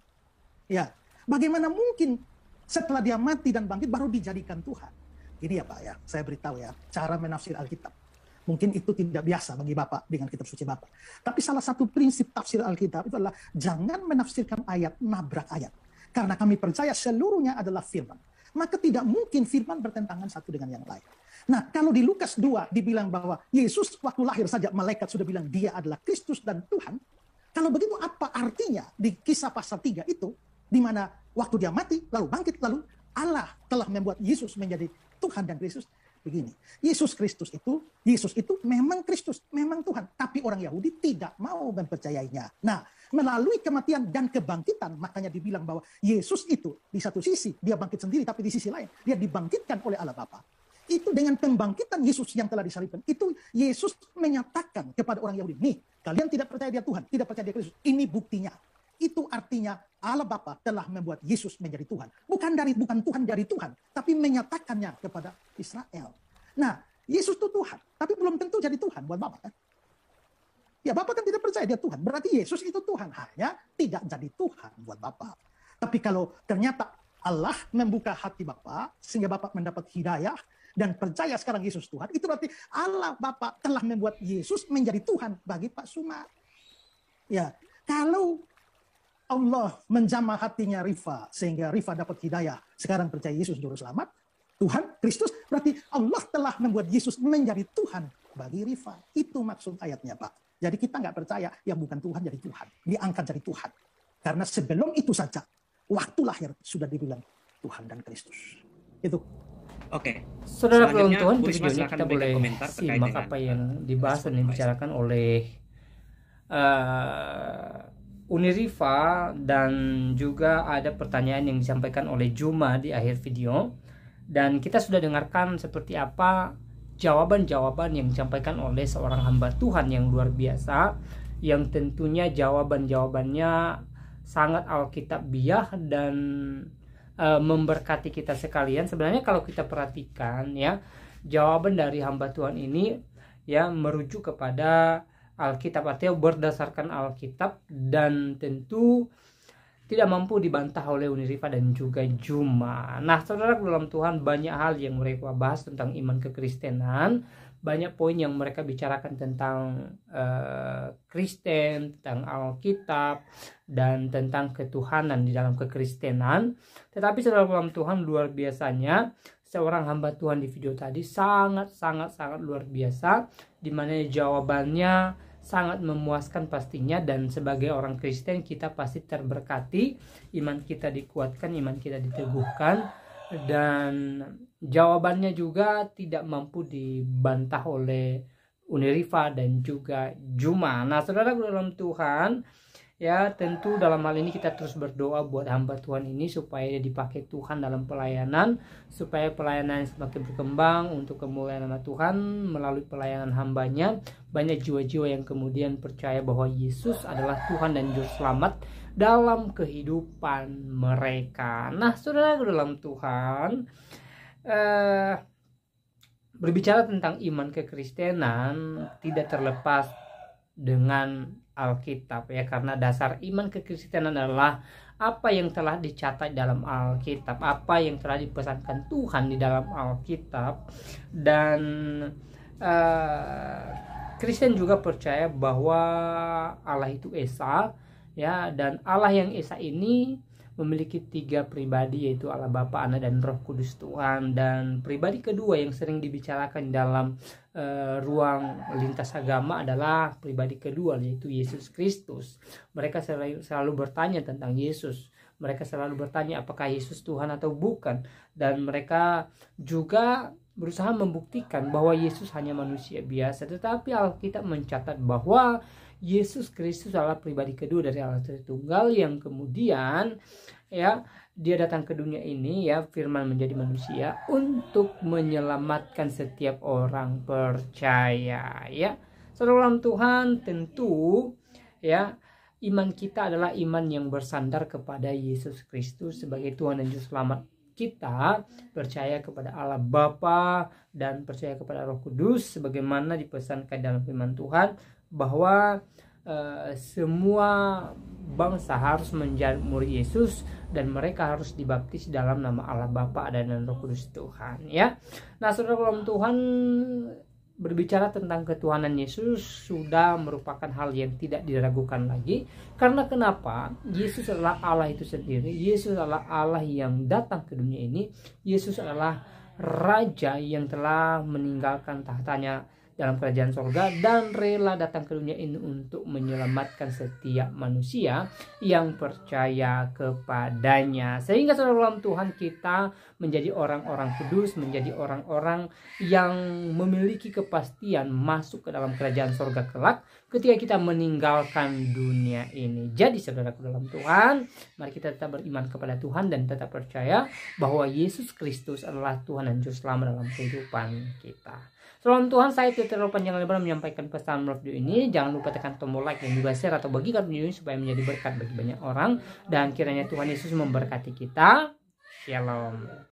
Ya, bagaimana mungkin setelah dia mati dan bangkit baru dijadikan Tuhan? Ini ya Pak ya, saya beritahu ya, cara menafsir Alkitab. Mungkin itu tidak biasa bagi Bapak dengan kitab suci Bapak. Tapi salah satu prinsip tafsir Alkitab itu adalah jangan menafsirkan ayat nabrak ayat. Karena kami percaya seluruhnya adalah firman. Maka tidak mungkin firman bertentangan satu dengan yang lain. Nah, kalau di Lukas 2 dibilang bahwa Yesus waktu lahir saja malaikat sudah bilang dia adalah Kristus dan Tuhan. Kalau begitu apa artinya di Kisah pasal 3 itu, di mana waktu dia mati, lalu bangkit, lalu Allah telah membuat Yesus menjadi Tuhan dan Kristus? Begini, Yesus itu memang Kristus, memang Tuhan. Tapi orang Yahudi tidak mau mempercayainya. Nah, melalui kematian dan kebangkitan, makanya dibilang bahwa Yesus itu di satu sisi, dia bangkit sendiri, tapi di sisi lain, dia dibangkitkan oleh Allah Bapa. Itu dengan pembangkitan Yesus yang telah disalibkan. Itu Yesus menyatakan kepada orang Yahudi, nih, kalian tidak percaya dia Tuhan, tidak percaya dia Kristus. Ini buktinya. Itu artinya Allah Bapa telah membuat Yesus menjadi Tuhan. Bukan Tuhan dari Tuhan, tapi menyatakannya kepada Israel. Nah, Yesus itu Tuhan, tapi belum tentu jadi Tuhan buat Bapak kan? Ya, Bapak kan tidak percaya dia Tuhan. Berarti Yesus itu Tuhan, hanya tidak jadi Tuhan buat Bapak. Tapi kalau ternyata Allah membuka hati Bapak, sehingga Bapak mendapat hidayah, dan percaya sekarang Yesus Tuhan, itu berarti Allah Bapa telah membuat Yesus menjadi Tuhan bagi Pak Sumar. Ya, kalau Allah menjamah hatinya Rifa, sehingga Rifa dapat hidayah, sekarang percaya Yesus Juru Selamat, Tuhan, Kristus, berarti Allah telah membuat Yesus menjadi Tuhan bagi Rifa. Itu maksud ayatnya, Pak. Jadi kita nggak percaya yang bukan Tuhan jadi Tuhan, diangkat jadi Tuhan. Karena sebelum itu saja, waktu lahir sudah dibilang Tuhan dan Kristus. Itu. Oke. Saudara Selanjutnya, penonton, Bu di Risma video ini silakan kita berikan boleh komentar terkait simak dengan, apa yang dibahas dan respon dibicarakan oleh Unirifa, dan juga ada pertanyaan yang disampaikan oleh Juma di akhir video. Dan kita sudah dengarkan seperti apa jawaban-jawaban yang disampaikan oleh seorang hamba Tuhan yang luar biasa, yang tentunya jawaban-jawabannya sangat alkitabiah dan memberkati kita sekalian. Sebenarnya kalau kita perhatikan ya, jawaban dari hamba Tuhan ini ya merujuk kepada Alkitab, artinya berdasarkan Alkitab, dan tentu tidak mampu dibantah oleh Uniriva dan juga Juma. Nah, saudara dalam Tuhan, banyak hal yang mereka bahas tentang iman kekristenan, banyak poin yang mereka bicarakan tentang Kristen, tentang Alkitab, dan tentang ketuhanan di dalam kekristenan. Tetapi saudara dalam Tuhan, luar biasanya seorang hamba Tuhan di video tadi sangat luar biasa, di mana jawabannya sangat memuaskan pastinya, dan sebagai orang Kristen kita pasti terberkati, iman kita dikuatkan, iman kita diteguhkan, dan jawabannya juga tidak mampu dibantah oleh Uniriva dan juga Juma. Nah, saudara dalam Tuhan, ya tentu dalam hal ini kita terus berdoa buat hamba Tuhan ini supaya dia dipakai Tuhan dalam pelayanan, supaya pelayanan semakin berkembang untuk kemuliaan nama Tuhan melalui pelayanan hambanya. Banyak jiwa-jiwa yang kemudian percaya bahwa Yesus adalah Tuhan dan Juru Selamat dalam kehidupan mereka. Nah, saudara dalam Tuhan, berbicara tentang iman kekristenan tidak terlepas dengan Alkitab, ya, karena dasar iman kekristenan adalah apa yang telah dicatat dalam Alkitab, apa yang telah dipesankan Tuhan di dalam Alkitab. Dan Kristen juga percaya bahwa Allah itu Esa, ya, dan Allah yang Esa ini memiliki 3 pribadi, yaitu Allah Bapa, Anak, dan Roh Kudus Tuhan. Dan pribadi kedua yang sering dibicarakan dalam ruang lintas agama adalah pribadi kedua, yaitu Yesus Kristus. Mereka selalu bertanya tentang Yesus. Mereka selalu bertanya apakah Yesus Tuhan atau bukan. Dan mereka juga berusaha membuktikan bahwa Yesus hanya manusia biasa. Tetapi Alkitab mencatat bahwa Yesus Kristus adalah pribadi kedua dari Allah Tritunggal yang kemudian, ya, dia datang ke dunia ini, ya, firman menjadi manusia untuk menyelamatkan setiap orang percaya, ya. Saudara dalam Tuhan, tentu, ya, iman kita adalah iman yang bersandar kepada Yesus Kristus sebagai Tuhan dan Juru Selamat. Kita percaya kepada Allah Bapa dan percaya kepada Roh Kudus sebagaimana dipesankan dalam firman Tuhan bahwa semua bangsa harus menjadi murid Yesus dan mereka harus dibaptis dalam nama Allah Bapa dan Roh Kudus Tuhan, ya. Nah, saudara dalam Tuhan, berbicara tentang ketuhanan Yesus sudah merupakan hal yang tidak diragukan lagi. Karena kenapa? Yesus adalah Allah itu sendiri. Yesus adalah Allah yang datang ke dunia ini. Yesus adalah Raja yang telah meninggalkan tahtanya dalam kerajaan sorga dan rela datang ke dunia ini untuk menyelamatkan setiap manusia yang percaya kepadanya. Sehingga saudara dalam Tuhan, kita menjadi orang-orang kudus, menjadi orang-orang yang memiliki kepastian masuk ke dalam kerajaan sorga kelak ketika kita meninggalkan dunia ini. Jadi saudara dalam Tuhan, mari kita tetap beriman kepada Tuhan dan tetap percaya bahwa Yesus Kristus adalah Tuhan dan Juru Selamat dalam kehidupan kita. Salam Tuhan, saya tidak terlalu panjang lebar menyampaikan pesan melalui video ini. Jangan lupa tekan tombol like dan juga share atau bagikan video ini supaya menjadi berkat bagi banyak orang. Dan kiranya Tuhan Yesus memberkati kita. Shalom.